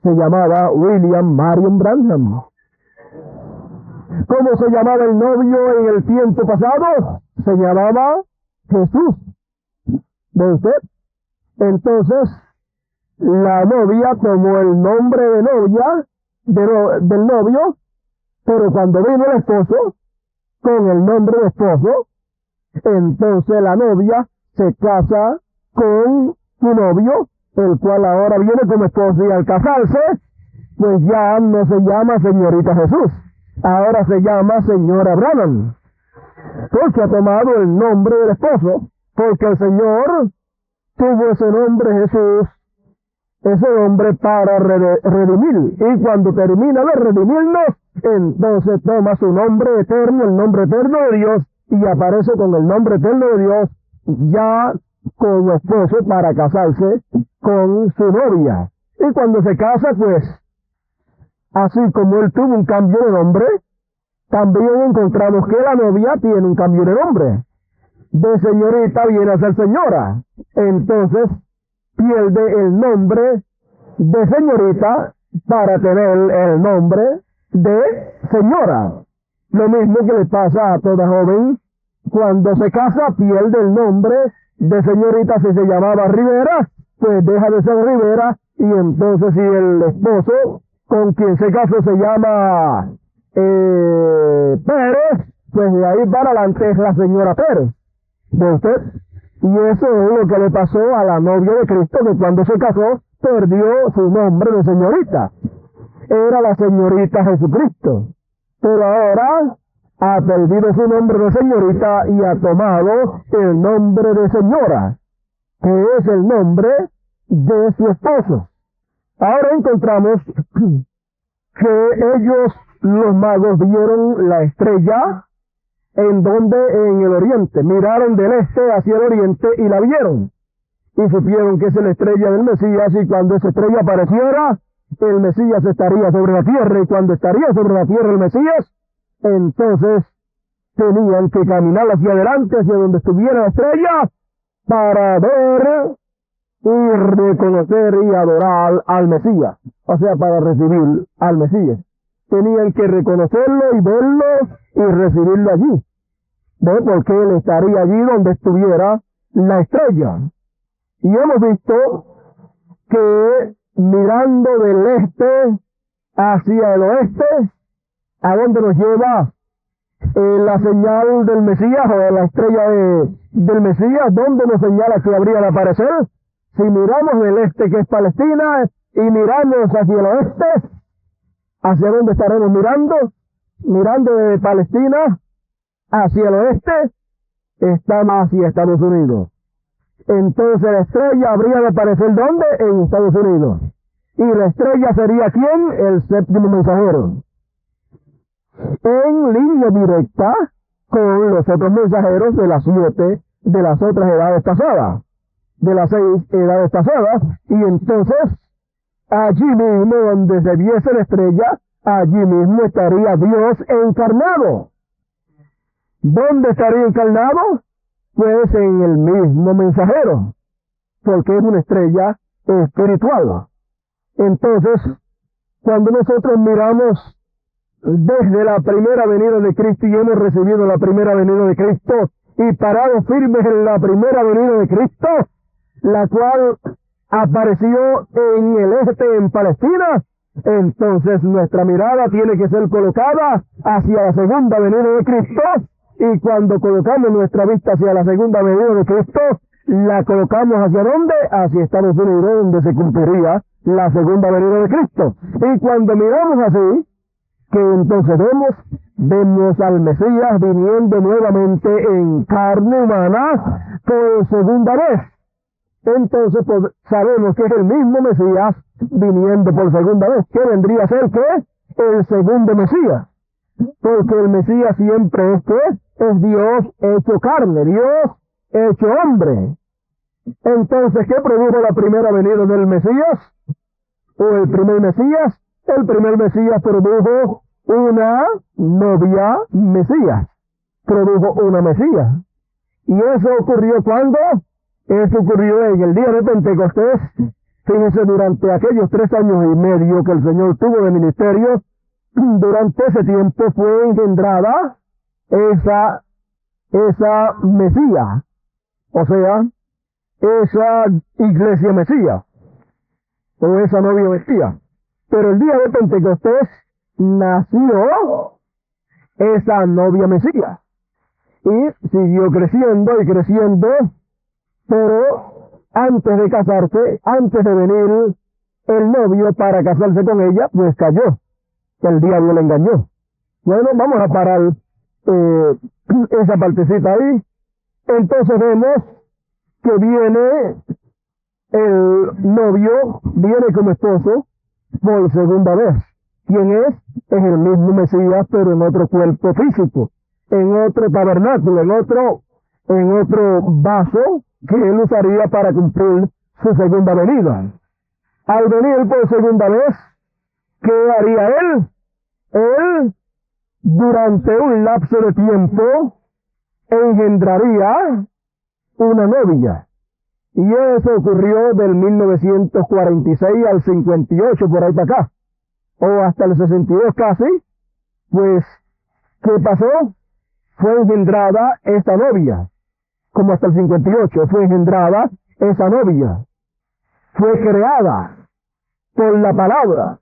Se llamaba William Marion Branham. ¿Cómo se llamaba el novio en el tiempo pasado? Se llamaba Jesús. ¿Ve usted? Entonces, la novia tomó el nombre de novia del novio, pero cuando vino el esposo, con el nombre de esposo, entonces la novia se casa con su novio, el cual ahora viene como esposo, y al casarse, pues ya no se llama señorita Jesús, ahora se llama señora Branham, porque ha tomado el nombre del esposo, porque el Señor tuvo ese nombre Jesús, ese nombre para redimir, y cuando termina de redimirnos, entonces toma su nombre eterno, el nombre eterno de Dios, y aparece con el nombre eterno de Dios, ya como esposo para casarse con su novia. Y cuando se casa, pues, así como él tuvo un cambio de nombre, también encontramos que la novia tiene un cambio de nombre. De señorita viene a ser señora. Entonces, pierde el nombre de señorita para tener el nombre de señora. Lo mismo que le pasa a toda joven. Cuando se casa, pierde el nombre de señorita. Si se llamaba Rivera, pues deja de ser Rivera. Y entonces, si el esposo con quien se casó se llama Pérez, pues de ahí para adelante es la señora Pérez. ¿De usted? Y eso es lo que le pasó a la novia de Cristo, que cuando se casó perdió su nombre de señorita. Era la señorita Jesucristo. Pero ahora ha perdido su nombre de señorita y ha tomado el nombre de señora, que es el nombre de su esposo. Ahora encontramos que ellos, los magos, vieron la estrella en el oriente, miraron del este hacia el oriente y la vieron, y supieron que es la estrella del Mesías, y cuando esa estrella apareciera, el Mesías estaría sobre la tierra, y cuando estaría sobre la tierra el Mesías, entonces tenían que caminar hacia adelante, hacia donde estuviera la estrella, para ver y reconocer y adorar al Mesías, o sea, para recibir al Mesías. Tenían que reconocerlo y verlo y recibirlo allí. ¿Ve? Porque él estaría allí donde estuviera la estrella. Y hemos visto que mirando del este hacia el oeste, ¿a dónde nos lleva la señal del Mesías o la estrella del Mesías? ¿Dónde nos señala que habría de aparecer? Si miramos del este, que es Palestina, y miramos hacia el oeste, ¿hacia dónde estaremos mirando? Mirando de Palestina hacia el oeste, estamos hacia Estados Unidos. Entonces la estrella habría de aparecer ¿dónde? En Estados Unidos. ¿Y la estrella sería quién? El séptimo mensajero. En línea directa con los otros mensajeros de las 7 de las otras edades pasadas, de las 6 edades pasadas, y entonces allí mismo donde se viese la estrella, allí mismo estaría Dios encarnado. ¿Dónde estaría encarnado? Pues en el mismo mensajero, porque es una estrella espiritual. Entonces, cuando nosotros miramos desde la primera venida de Cristo y hemos recibido la primera venida de Cristo y parados firmes en la primera venida de Cristo, la cual apareció en el este, en Palestina, entonces nuestra mirada tiene que ser colocada hacia la segunda venida de Cristo, y cuando colocamos nuestra vista hacia la segunda venida de Cristo, la colocamos ¿hacia dónde? Hacia Estados Unidos, donde se cumpliría la segunda venida de Cristo. Y cuando miramos así, que entonces vemos al Mesías viniendo nuevamente en carne humana por segunda vez. Entonces pues, sabemos que es el mismo Mesías viniendo por segunda vez. ¿Qué vendría a ser qué? El segundo Mesías. Porque el Mesías siempre es ¿qué? Es Dios hecho carne, Dios hecho hombre. Entonces, ¿qué produjo la primera venida del Mesías? ¿O el primer Mesías? El primer Mesías produjo una novia Mesías. Produjo una Mesías. ¿Y eso ocurrió cuándo? Eso ocurrió en el día de Pentecostés. Fíjense, durante aquellos 3 años y medio que el Señor tuvo de ministerio, durante ese tiempo fue engendrada esa Mesías. O sea, esa iglesia Mesías. O esa novia Mesías. Pero el día de Pentecostés nació esa novia Mesías. Y siguió creciendo y creciendo, pero antes de casarse, antes de venir el novio para casarse con ella, pues cayó. El diablo le engañó. Bueno, vamos a parar esa partecita ahí. Entonces vemos que viene el novio, viene como esposo por segunda vez. ¿Quién es? Es el mismo Mesías, pero en otro cuerpo físico, en otro tabernáculo, en otro vaso que él usaría para cumplir su segunda venida. Al venir por segunda vez, ¿qué haría él? Él, durante un lapso de tiempo, engendraría una novia. Y eso ocurrió del 1946 al 58, por ahí para acá, o hasta el 62 casi. Pues, ¿qué pasó? Fue engendrada esta novia, como hasta el 58, fue engendrada esa novia. Fue creada por la palabra,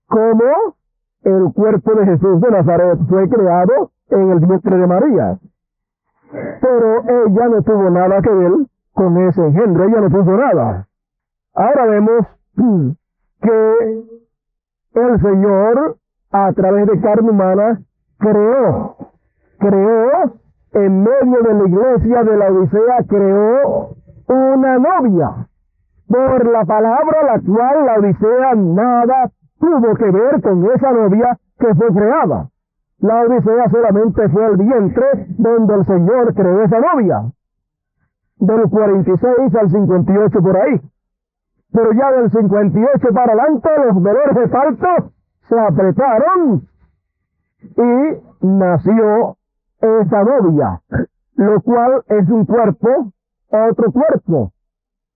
como el cuerpo de Jesús de Nazaret fue creado en el vientre de María. Pero ella no tuvo nada que ver con ese engendro, ella no puso nada. Ahora vemos que el Señor, a través de carne humana, creó en medio de la iglesia de la Odisea, creó una novia, por la palabra la cual la Odisea nada tuvo que ver con esa novia que fue creada. La Odisea solamente fue el vientre donde el Señor creó esa novia, del 46 al 58 por ahí. Pero ya del 58 para adelante los dolores de parto se apretaron y nació esa novia, lo cual es un cuerpo, otro cuerpo,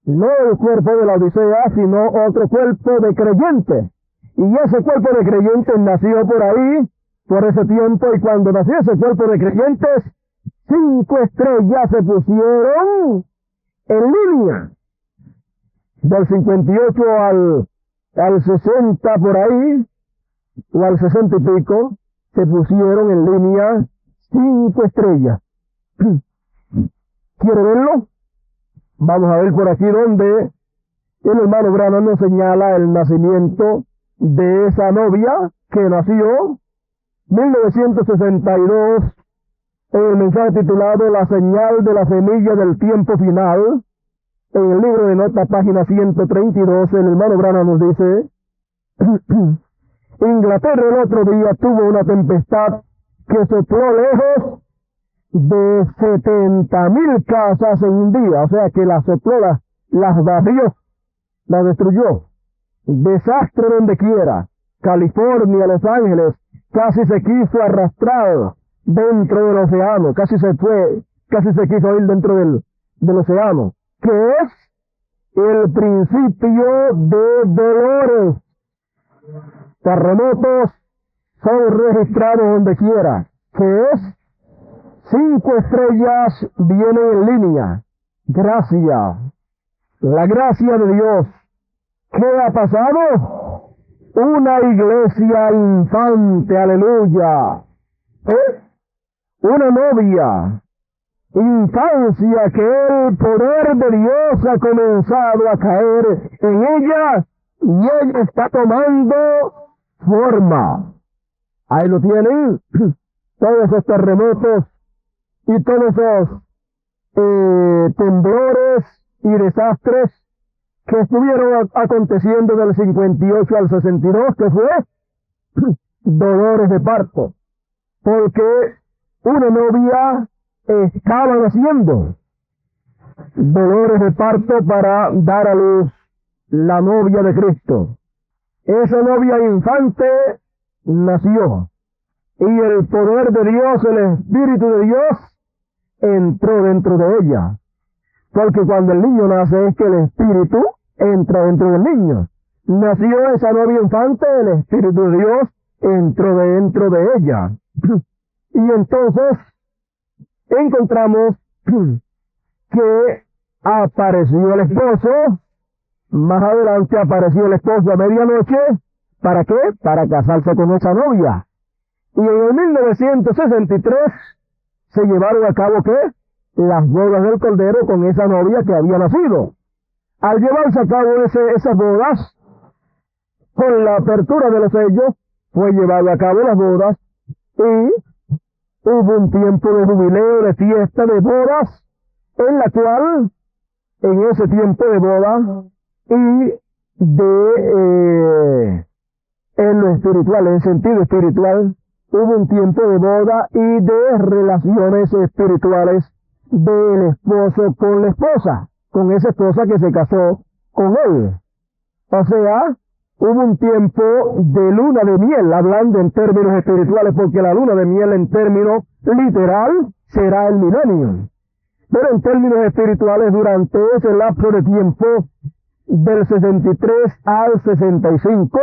no el cuerpo de la Odisea, sino otro cuerpo de creyentes. Y ese cuerpo de creyentes nació por ahí, por ese tiempo, y cuando nació ese cuerpo de creyentes, 5 estrellas se pusieron en línea. Del 58 al 60 por ahí, o al 60 y pico, se pusieron en línea 5 estrellas. ¿Quiere verlo? Vamos a ver por aquí donde el hermano Branham nos señala el nacimiento de esa novia que nació 1962 en el mensaje titulado La señal de la semilla del tiempo final. En el libro de notas, página 132, el hermano Branham nos dice: Inglaterra el otro día tuvo una tempestad que sopló lejos de 70,000 casas en un día, o sea que las sopló, las barrió, las destruyó. Desastre donde quiera. California, Los Ángeles, casi se quiso arrastrar dentro del océano, casi se quiso ir dentro del océano, que es el principio de dolores. Terremotos son registrados donde quiera, que es 5 estrellas vienen en línea. Gracia, la gracia de Dios. ¿Qué ha pasado? Una iglesia infante, aleluya. Una novia, infancia, que el poder de Dios ha comenzado a caer en ella y ella está tomando forma. Ahí lo tienen, todos esos terremotos y todos esos temblores y desastres que estuvieron aconteciendo del 58 al 62, que fue dolores de parto, porque una novia estaba naciendo, dolores de parto para dar a luz la novia de Cristo. Esa novia infante nació y el poder de Dios, el Espíritu de Dios, entró dentro de ella. Porque cuando el niño nace es que el Espíritu entra dentro del niño. Nació esa novia infante, el Espíritu de Dios entró dentro de ella. Y entonces encontramos que apareció el esposo. Más adelante apareció el esposo a medianoche. ¿Para qué? Para casarse con esa novia. Y en el 1963 se llevaron a cabo, ¿qué? Las bodas del Cordero con esa novia que había nacido. Al llevarse a cabo esas bodas, con la apertura de los sellos, fue llevado a cabo las bodas y hubo un tiempo de jubileo, de fiesta, de bodas, en la cual, en ese tiempo de boda y en lo espiritual, en sentido espiritual, hubo un tiempo de boda y de relaciones espirituales del esposo con la esposa, con esa esposa que se casó con él. O sea, hubo un tiempo de luna de miel, hablando en términos espirituales, porque la luna de miel en términos literal será el milenio. Pero en términos espirituales, durante ese lapso de tiempo del 63 al 65,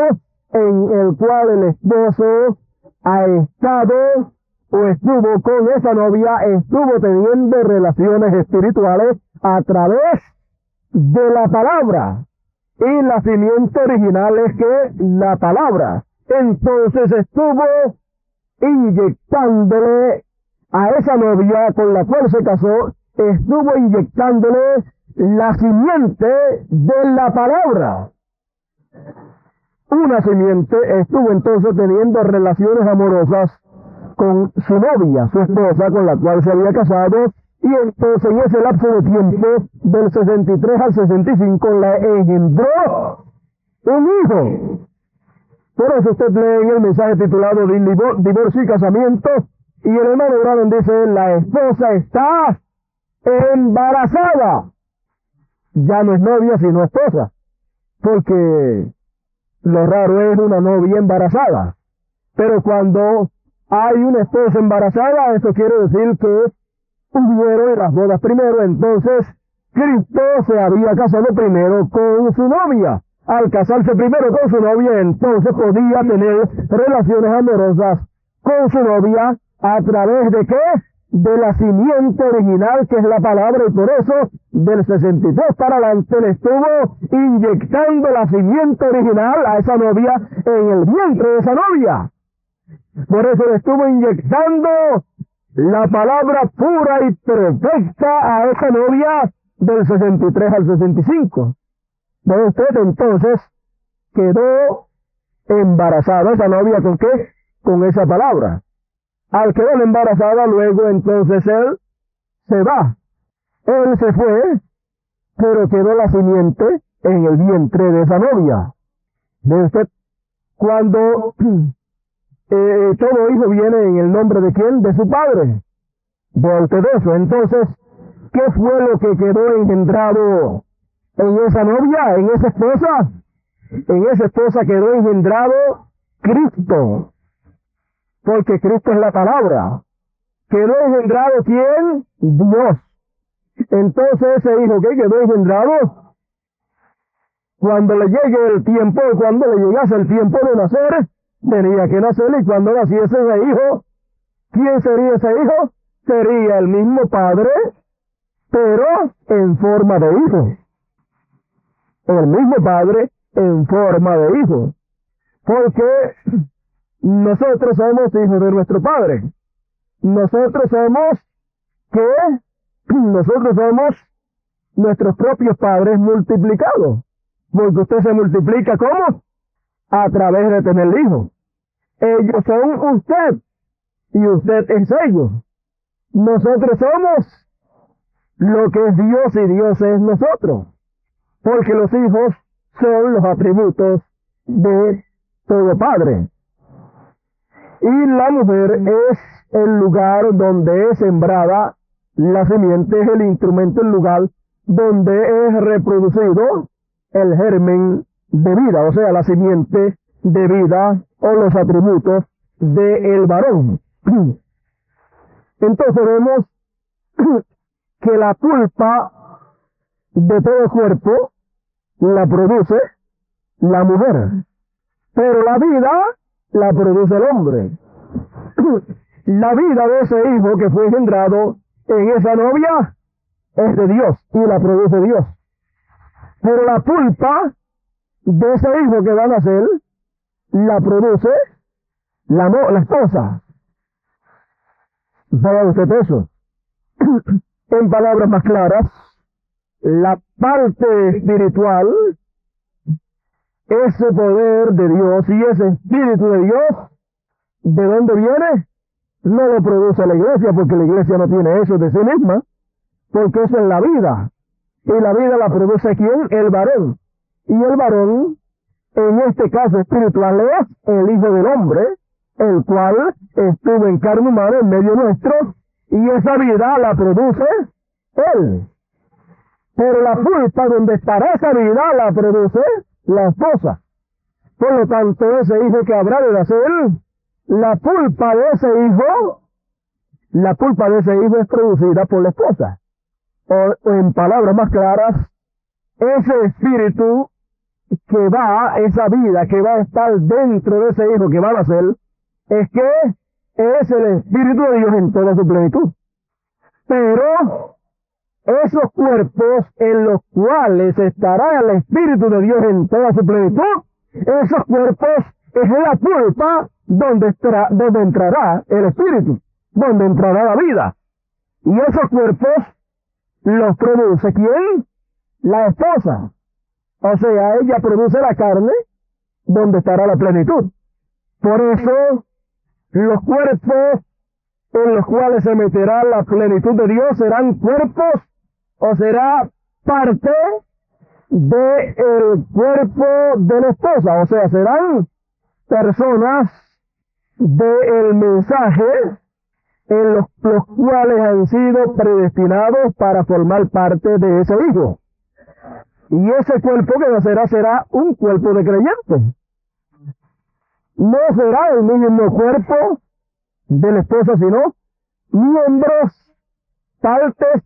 en el cual el esposo ha estado o estuvo con esa novia, estuvo teniendo relaciones espirituales a través de la palabra. Y la simiente original es que la palabra. Entonces estuvo inyectándole a esa novia con la cual se casó, estuvo inyectándole la simiente de la palabra. Una simiente estuvo entonces teniendo relaciones amorosas con su novia, su esposa, con la cual se había casado, y entonces en ese lapso de tiempo, del 63 al 65, le engendró un hijo. Por eso usted lee en el mensaje titulado Divorcio y Casamiento, y el hermano Branham dice, la esposa está embarazada. Ya no es novia, sino esposa, porque lo raro es una novia embarazada. Pero cuando hay una esposa embarazada, eso quiere decir que hubieron las bodas primero. Entonces Cristo se había casado primero con su novia. Al casarse primero con su novia, entonces podía tener relaciones amorosas con su novia a través de ¿qué? De la simiente original, que es la palabra, y por eso del 63 para adelante le estuvo inyectando la simiente original a esa novia en el vientre de esa novia. Por eso le estuvo inyectando la palabra pura y perfecta a esa novia del 63 al 65. ¿Ve usted? Entonces quedó embarazada esa novia, ¿con qué? Con esa palabra. Al quedar embarazada, luego entonces él se va. Él se fue, pero quedó la simiente en el vientre de esa novia. ¿Ve usted? Cuando todo hijo viene en el nombre de ¿quién? De su padre. ¿Ve usted eso? Entonces, ¿qué fue lo que quedó engendrado en esa novia, en esa esposa? En esa esposa quedó engendrado Cristo, porque Cristo es la palabra. ¿Quedó engendrado quién? Dios. Entonces ese hijo que quedó engendrado, cuando le llegue el tiempo, cuando le llegase el tiempo de nacer, tenía que nacer, y cuando naciese ese hijo, ¿quién sería ese hijo? Sería el mismo padre, pero en forma de hijo. El mismo padre en forma de hijo. Porque nosotros somos hijos de nuestro padre. Nosotros somos, ¿qué? Nosotros somos nuestros propios padres multiplicados. Porque usted se multiplica, ¿cómo? A través de tener hijos. Ellos son usted y usted es ellos. Nosotros somos lo que es Dios y Dios es nosotros. Porque los hijos son los atributos de todo padre. Y la mujer es el lugar donde es sembrada la simiente, es el instrumento, el lugar donde es reproducido el germen de vida, o sea, la simiente de vida o los atributos del varón. Entonces vemos que la pulpa de todo cuerpo la produce la mujer, pero la vida la produce el hombre. La vida de ese hijo que fue engendrado en esa novia es de Dios y la produce Dios. Pero la pulpa de ese hijo que va a nacer la produce la esposa. ¿Sabe usted eso? En palabras más claras, la parte espiritual, ese poder de Dios y ese espíritu de Dios, ¿de dónde viene? No lo produce la iglesia, porque la iglesia no tiene eso de sí misma, porque eso es la vida. Y la vida la produce ¿quién? El varón. Y el varón, en este caso espiritual, es el Hijo del Hombre, el cual estuvo en carne humana en medio nuestro, y esa vida la produce él. Pero la pulpa donde estará esa vida la produce la esposa. Por lo tanto, ese hijo que habrá de nacer, la pulpa de ese hijo es producida por la esposa. O en palabras más claras, ese espíritu que va, esa vida que va a estar dentro de ese hijo que va a nacer, es que es el Espíritu de Dios en toda su plenitud. Pero esos cuerpos en los cuales estará el Espíritu de Dios en toda su plenitud, esos cuerpos es la pulpa donde entrará el Espíritu, donde entrará la vida. Y esos cuerpos los produce ¿quién? La esposa. O sea, ella produce la carne donde estará la plenitud. Por eso, los cuerpos en los cuales se meterá la plenitud de Dios serán cuerpos o será parte del cuerpo de la esposa. O sea, serán personas del mensaje en los cuales han sido predestinados para formar parte de ese hijo. Y ese cuerpo que nacerá será un cuerpo de creyentes. No será el mismo cuerpo de la esposa, sino miembros, partes,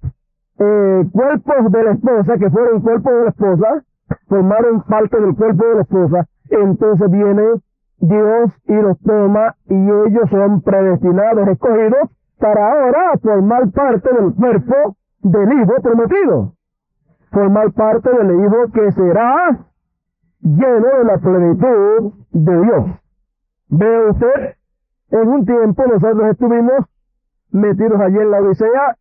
cuerpos de la esposa, que fueron cuerpo de la esposa, formaron parte del cuerpo de la esposa. Entonces viene Dios y los toma, y ellos son predestinados, escogidos, para ahora formar parte del cuerpo del hijo prometido. Formar parte del hijo que será lleno de la plenitud de Dios. Ve usted, en un tiempo nosotros estuvimos metidos allí en la Odisea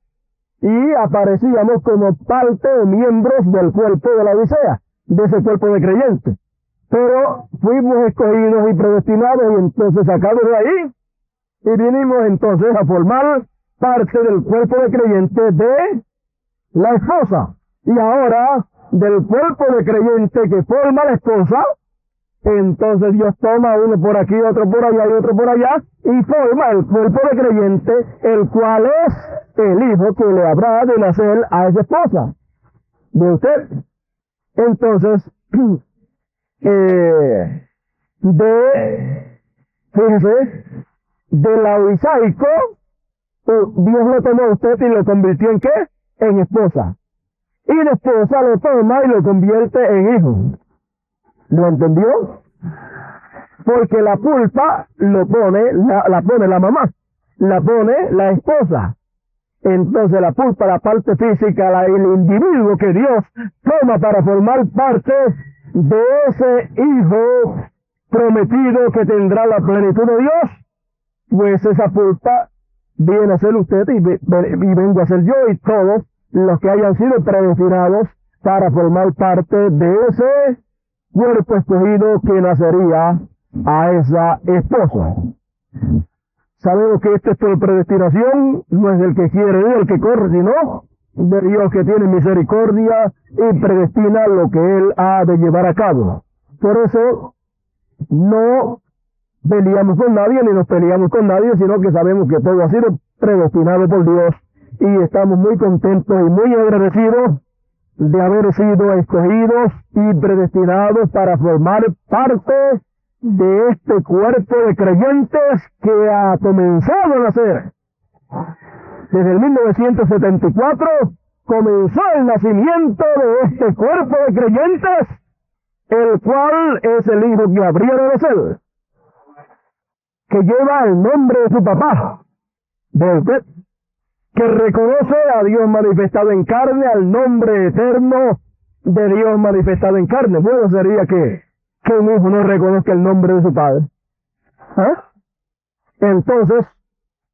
y aparecíamos como parte o miembros del cuerpo de la Odisea, de ese cuerpo de creyentes. Pero fuimos escogidos y predestinados y entonces sacados de ahí y vinimos entonces a formar parte del cuerpo de creyentes de la esposa. Y ahora, del cuerpo de creyente que forma la esposa, entonces Dios toma uno por aquí, otro por allá y otro por allá, y forma el cuerpo de creyente, el cual es el hijo que le habrá de nacer a esa esposa de usted. Entonces, de Fíjese, del avisaico, Dios lo tomó a usted y lo convirtió ¿en qué? En esposa. Y la esposa lo toma y lo convierte en hijo. ¿Lo entendió? Porque la pulpa la pone la mamá, la pone la esposa. Entonces la pulpa, la parte física, el individuo que Dios toma para formar parte de ese hijo prometido que tendrá la plenitud de Dios, pues esa pulpa viene a ser usted y vengo a ser yo y todos los que hayan sido predestinados para formar parte de ese cuerpo escogido que nacería a esa esposa. Sabemos que esto es por predestinación, no es del que quiere ni el que corre, sino de Dios que tiene misericordia y predestina lo que Él ha de llevar a cabo. Por eso no peleamos con nadie ni nos peleamos con nadie, sino que sabemos que todo ha sido predestinado por Dios y estamos muy contentos y muy agradecidos de haber sido escogidos y predestinados para formar parte de este cuerpo de creyentes que ha comenzado a nacer. Desde el 1974 comenzó el nacimiento de este cuerpo de creyentes, el cual es el hijo que habría de nacer, que lleva el nombre de su papá, de usted, que reconoce a Dios manifestado en carne, al nombre eterno de Dios manifestado en carne. Bueno, sería que un hijo no reconozca el nombre de su padre. ¿Ah? Entonces,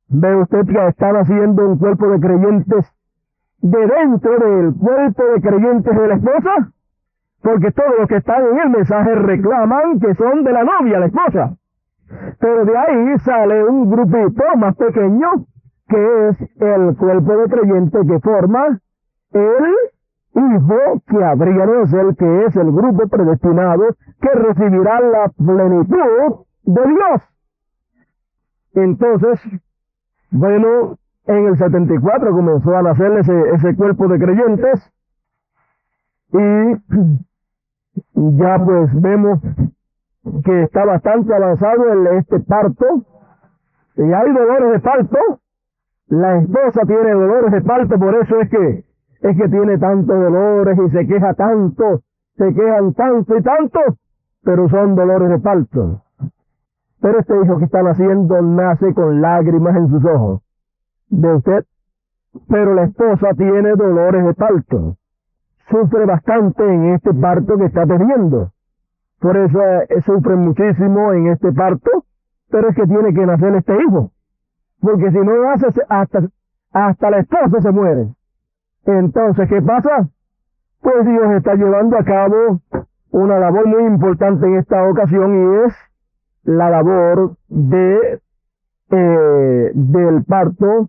ve usted que están haciendo un cuerpo de creyentes de dentro del cuerpo de creyentes de la esposa, porque todos los que están en el mensaje reclaman que son de la novia, la esposa. Pero de ahí sale un grupito más pequeño, que es el cuerpo de creyentes que forma el hijo que habría de ser, que es el grupo predestinado que recibirá la plenitud de Dios. Entonces, bueno, en el 74 comenzó a nacer ese cuerpo de creyentes y ya pues vemos que está bastante avanzado este parto y hay dolores de parto. La esposa tiene dolores de parto, por eso es que tiene tantos dolores y se queja tanto, se quejan tanto y tanto, pero son dolores de parto. Pero este hijo que está naciendo nace con lágrimas en sus ojos de usted, pero la esposa tiene dolores de parto, sufre bastante en este parto que está teniendo, por eso sufre muchísimo en este parto, pero es que tiene que nacer este hijo, porque si no nace hasta la esposa se muere. Entonces, ¿qué pasa? Pues Dios está llevando a cabo una labor muy importante en esta ocasión y es la labor del parto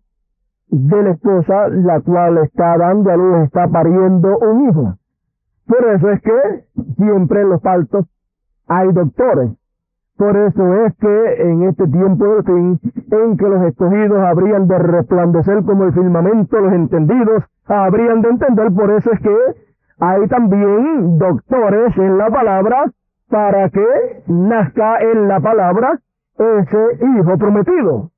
de la esposa, la cual está dando a luz, está pariendo un hijo. Por eso es que siempre en los partos hay doctores. Por eso es que en este tiempo del fin, en que los escogidos habrían de resplandecer como el firmamento, los entendidos habrían de entender, por eso es que hay también doctores en la palabra para que nazca en la palabra ese hijo prometido.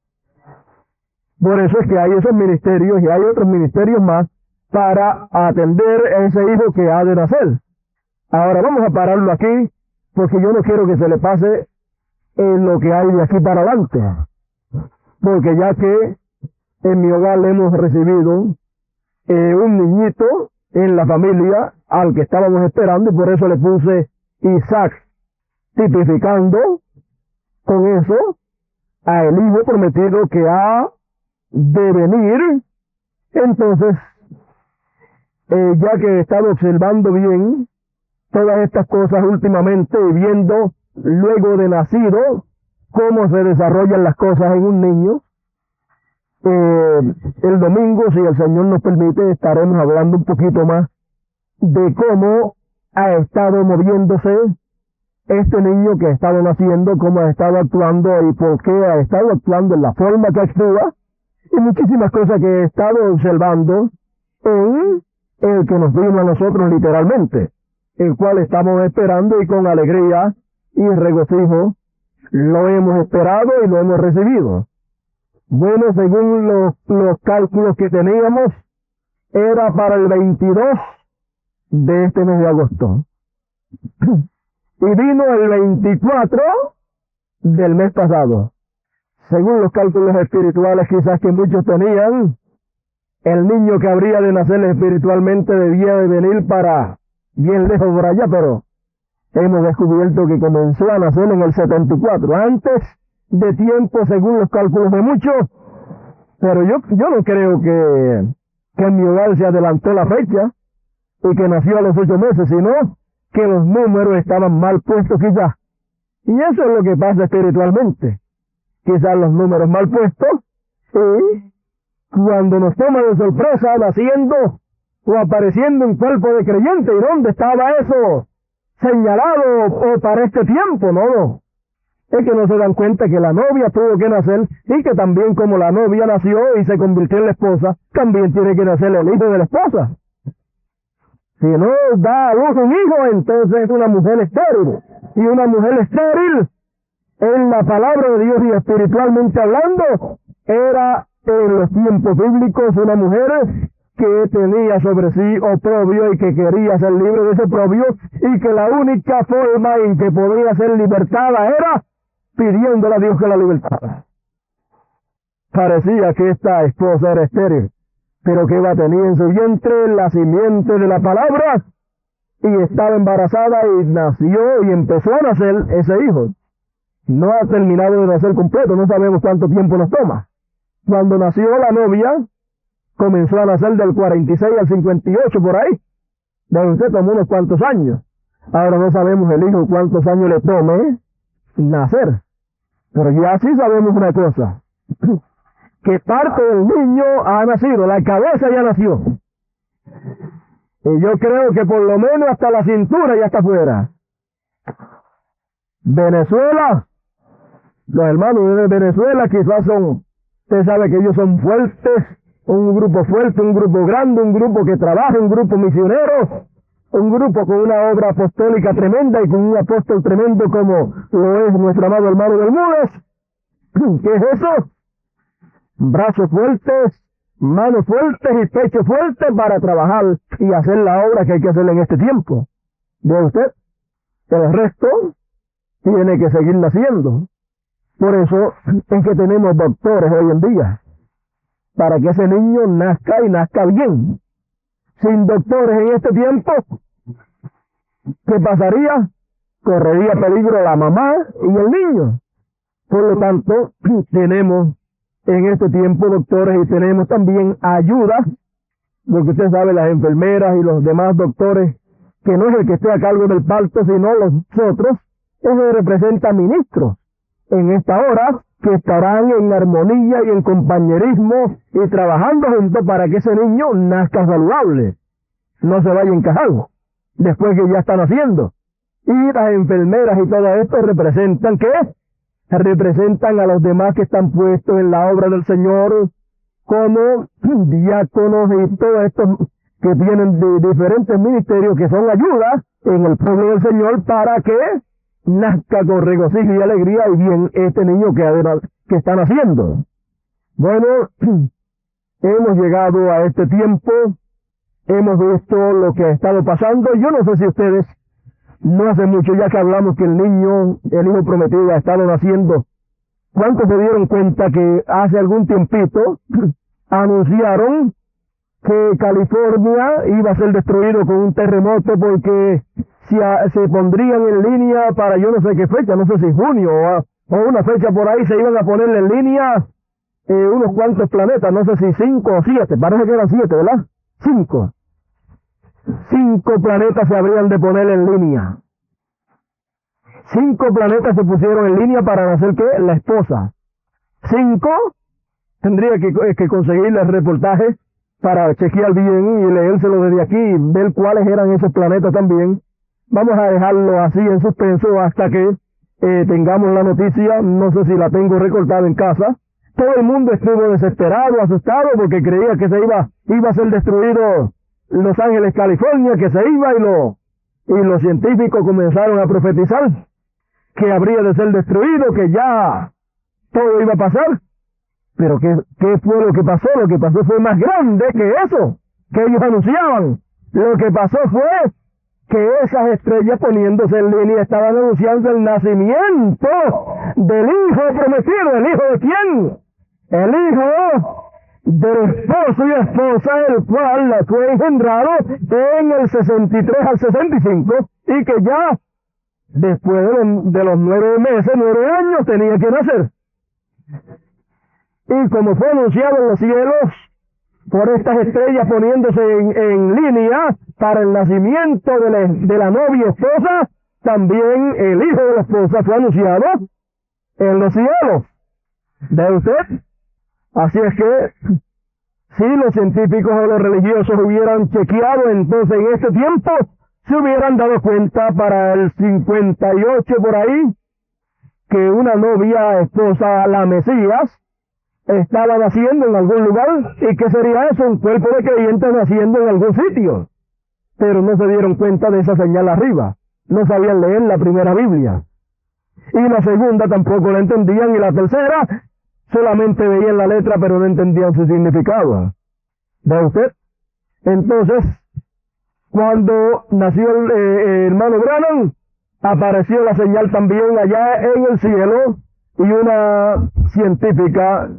Por eso es que hay esos ministerios y hay otros ministerios más para atender a ese hijo que ha de nacer. Ahora vamos a pararlo aquí, porque yo no quiero que se le pase lo que hay de aquí para adelante. Porque ya que en mi hogar le hemos recibido un niñito en la familia al que estábamos esperando, y por eso le puse Isaac, tipificando con eso a el hijo prometido que ha de venir. Entonces, ya que he estado observando bien todas estas cosas últimamente y viendo luego de nacido cómo se desarrollan las cosas en un niño, el domingo, si el Señor nos permite, estaremos hablando un poquito más de cómo ha estado moviéndose este niño que ha estado naciendo, cómo ha estado actuando y por qué ha estado actuando en la forma que actúa, y muchísimas cosas que he estado observando en el que nos vino a nosotros literalmente, el cual estamos esperando y con alegría y regocijo lo hemos esperado y lo hemos recibido. Bueno, según los cálculos que teníamos, era para el 22 de este mes de agosto. Y vino el 24 del mes pasado. Según los cálculos espirituales quizás que muchos tenían, el niño que habría de nacer espiritualmente debía de venir para bien lejos por allá, pero hemos descubierto que comenzó a nacer en el 74, antes de tiempo según los cálculos de muchos, pero yo no creo que en mi hogar se adelantó la fecha y que nació a los 8 meses, sino que los números estaban mal puestos quizás. Y eso es lo que pasa espiritualmente. Quizás los números mal puestos, y cuando nos toma de sorpresa naciendo o apareciendo en cuerpo de creyente, ¿y dónde estaba eso señalado o para este tiempo? No. Es que no se dan cuenta que la novia tuvo que nacer y que también como la novia nació y se convirtió en la esposa, también tiene que nacer el hijo de la esposa. Si no da a luz un hijo, entonces es una mujer estéril. Y una mujer estéril, en la palabra de Dios y espiritualmente hablando, era en los tiempos bíblicos una mujer que tenía sobre sí oprobio y que quería ser libre de ese oprobio, y que la única forma en que podía ser libertada era pidiéndole a Dios que la libertara. Parecía que esta esposa era estéril, pero que tenía en su vientre la simiente de la palabra, y estaba embarazada y nació y empezó a nacer ese hijo. No ha terminado de nacer completo, no sabemos cuánto tiempo nos toma. Cuando nació la novia, comenzó a nacer del 46 al 58 por ahí. De usted tomó unos cuantos años. Ahora no sabemos el hijo cuántos años le tome nacer. Pero ya sí sabemos una cosa, que parte del niño ha nacido, la cabeza ya nació. Y yo creo que por lo menos hasta la cintura ya está afuera. Venezuela, los hermanos de Venezuela quizás son, usted sabe que ellos son fuertes, un grupo fuerte, un grupo grande, un grupo que trabaja, un grupo misionero, un grupo con una obra apostólica tremenda y con un apóstol tremendo como lo es nuestro amado hermano Bermúdez. ¿Qué es eso? Brazos fuertes, manos fuertes y pecho fuerte para trabajar y hacer la obra que hay que hacer en este tiempo. ¿Ve usted? El resto tiene que seguir naciendo. Por eso es que tenemos doctores hoy en día, para que ese niño nazca y nazca bien. Sin doctores en este tiempo, ¿qué pasaría? Correría peligro la mamá y el niño. Por lo tanto, tenemos en este tiempo doctores y tenemos también ayuda, porque usted sabe, las enfermeras y los demás doctores, que no es el que esté a cargo del parto, sino los otros, eso representa ministros en esta hora que estarán en armonía y en compañerismo y trabajando juntos para que ese niño nazca saludable, no se vaya encajado después que ya está naciendo. Y las enfermeras y todo esto representan, ¿qué? Representan a los demás que están puestos en la obra del Señor como diáconos y todos estos que tienen de diferentes ministerios que son ayudas en el pueblo del Señor para que nazca con regocijo y alegría y bien este niño que está naciendo. Bueno, hemos llegado a este tiempo, hemos visto lo que ha estado pasando. Yo no sé si ustedes, no hace mucho ya que hablamos que el niño, el hijo prometido, ha estado naciendo. ¿Cuántos se dieron cuenta que hace algún tiempito anunciaron que California iba a ser destruido con un terremoto porque se pondrían en línea para yo no sé qué fecha, no sé si junio o una fecha por ahí, se iban a poner en línea unos cuantos planetas, no sé si 5 o 7, parece que eran 7, ¿verdad? 5 planetas se habrían de poner en línea. 5 planetas se pusieron en línea para hacer ¿qué? La esposa. 5, tendría que conseguirle el reportaje para chequear bien y leérselo desde aquí y ver cuáles eran esos planetas también. Vamos a dejarlo así en suspenso hasta que tengamos la noticia. No sé si la tengo recortada en casa. Todo el mundo estuvo desesperado, asustado, porque creía que se iba a ser destruido Los Ángeles, California, que se iba, y los científicos comenzaron a profetizar que habría de ser destruido, que ya todo iba a pasar. Pero ¿qué fue lo que pasó? Lo que pasó fue más grande que eso que ellos anunciaban. Lo que pasó fue que esas estrellas poniéndose en línea estaban anunciando el nacimiento del Hijo prometido. ¿El Hijo de quién? El Hijo del esposo y esposa, el cual fue engendrado en el 63 al 65 y que ya después de los 9 meses, 9 años tenía que nacer. Y como fue anunciado en los cielos por estas estrellas poniéndose en línea para el nacimiento de la novia esposa, también el hijo de la esposa fue anunciado en los cielos. ¿Ve usted? Así es que si los científicos o los religiosos hubieran chequeado entonces en este tiempo, se hubieran dado cuenta para el 58 por ahí que una novia esposa, la Mesías, estaba naciendo en algún lugar. ¿Y qué sería eso? Un cuerpo de creyentes naciendo en algún sitio. Pero no se dieron cuenta de esa señal arriba. No sabían leer la primera Biblia. Y la segunda tampoco la entendían. Y la tercera solamente veían la letra pero no entendían su significado. ¿Ve usted? Entonces, cuando nació el hermano Branham, apareció la señal también allá en el cielo y una científica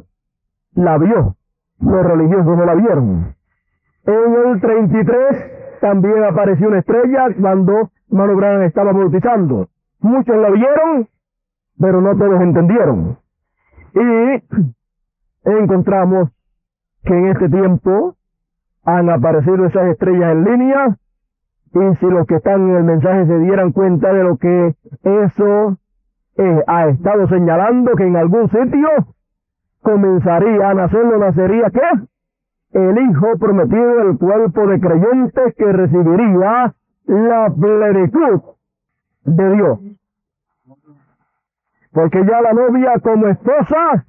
la vio. Los religiosos no la vieron. En el 33 también apareció una estrella cuando hermano Branham estaba bautizando. Muchos la vieron, pero no todos entendieron. Y encontramos que en este tiempo han aparecido esas estrellas en línea, y si los que están en el mensaje se dieran cuenta de lo que eso ha estado señalando, que en algún sitio comenzaría a nacer, ¿no nacería qué? El Hijo prometido, el cuerpo de creyentes que recibiría la plenitud de Dios. Porque ya la novia como esposa,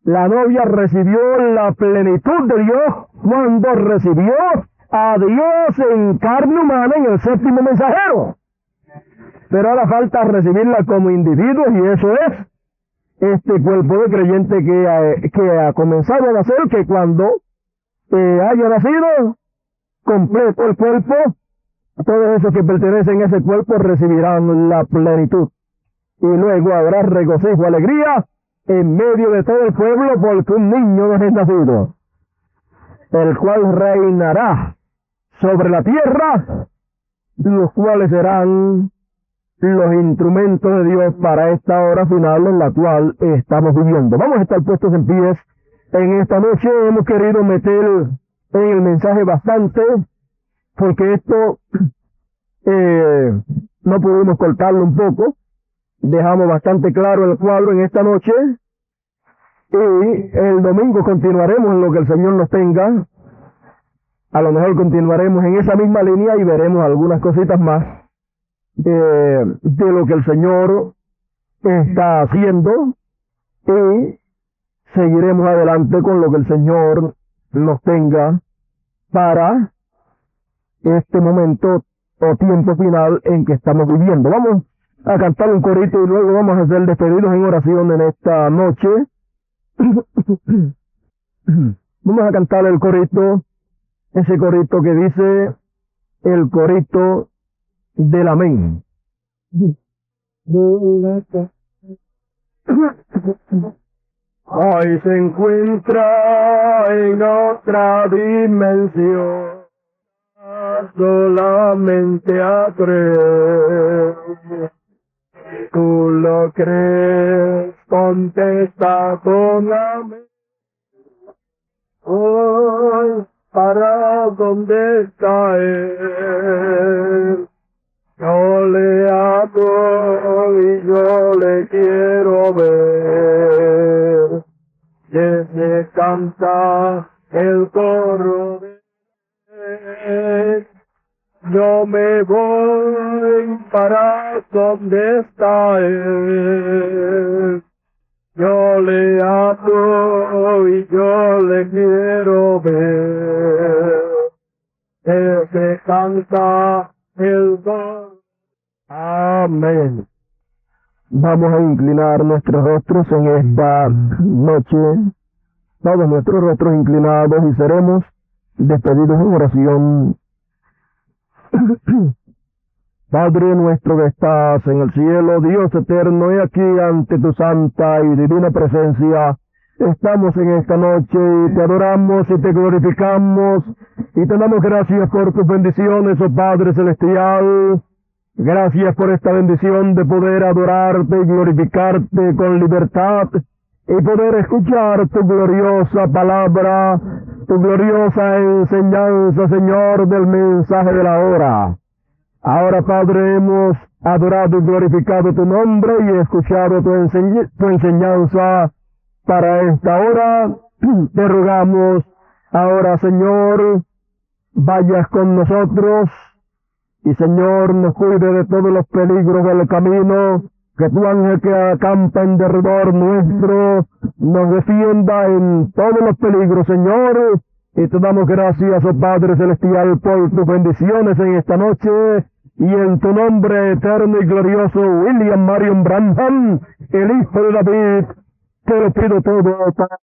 la novia recibió la plenitud de Dios cuando recibió a Dios en carne humana en el séptimo mensajero. Pero ahora falta recibirla como individuos, y eso es este cuerpo de creyente que ha comenzado a nacer, que cuando haya nacido completo el cuerpo, todos esos que pertenecen a ese cuerpo recibirán la plenitud. Y luego habrá regocijo, alegría en medio de todo el pueblo, porque un niño nos es nacido, el cual reinará sobre la tierra, los cuales serán los instrumentos de Dios para esta hora final en la cual estamos viviendo. Vamos a estar puestos en pies en esta noche. Hemos querido meter en el mensaje bastante, porque esto no pudimos cortarlo un poco. Dejamos bastante claro el cuadro en esta noche, y el domingo continuaremos en lo que el Señor nos tenga. A lo mejor continuaremos en esa misma línea y veremos algunas cositas más de lo que el Señor está haciendo, y seguiremos adelante con lo que el Señor nos tenga para este momento o tiempo final en que estamos viviendo. Vamos a cantar un corito y luego vamos a ser despedidos en oración en esta noche. Vamos a cantar el corito, ese corito que dice el corito del amén. Hoy se encuentra en otra dimensión, solamente a creer. Tú lo crees, contesta con amén. Hoy, ¿para dónde está él? Yo le amo y yo le quiero ver. Desde canta el coro de él. Yo me voy para donde está él. Yo le amo y yo le quiero ver. Desde canta el coro. Amén. Vamos a inclinar nuestros rostros en esta noche, todos nuestros rostros inclinados, y seremos despedidos en oración. Padre nuestro que estás en el cielo, Dios eterno, he aquí ante tu santa y divina presencia. Estamos en esta noche y te adoramos y te glorificamos y te damos gracias por tus bendiciones, oh Padre Celestial. Gracias por esta bendición de poder adorarte y glorificarte con libertad y poder escuchar tu gloriosa palabra, tu gloriosa enseñanza, Señor, del mensaje de la hora. Ahora, Padre, hemos adorado y glorificado tu nombre y escuchado tu enseñanza para esta hora. Te rogamos ahora, Señor, vayas con nosotros y, Señor, nos cuide de todos los peligros del camino, que tu ángel que acampa en derredor nuestro nos defienda en todos los peligros, Señor. Y te damos gracias, oh Padre Celestial, por tus bendiciones en esta noche, y en tu nombre eterno y glorioso, William Marion Branham, el Hijo de David, te lo pido todo, Padre.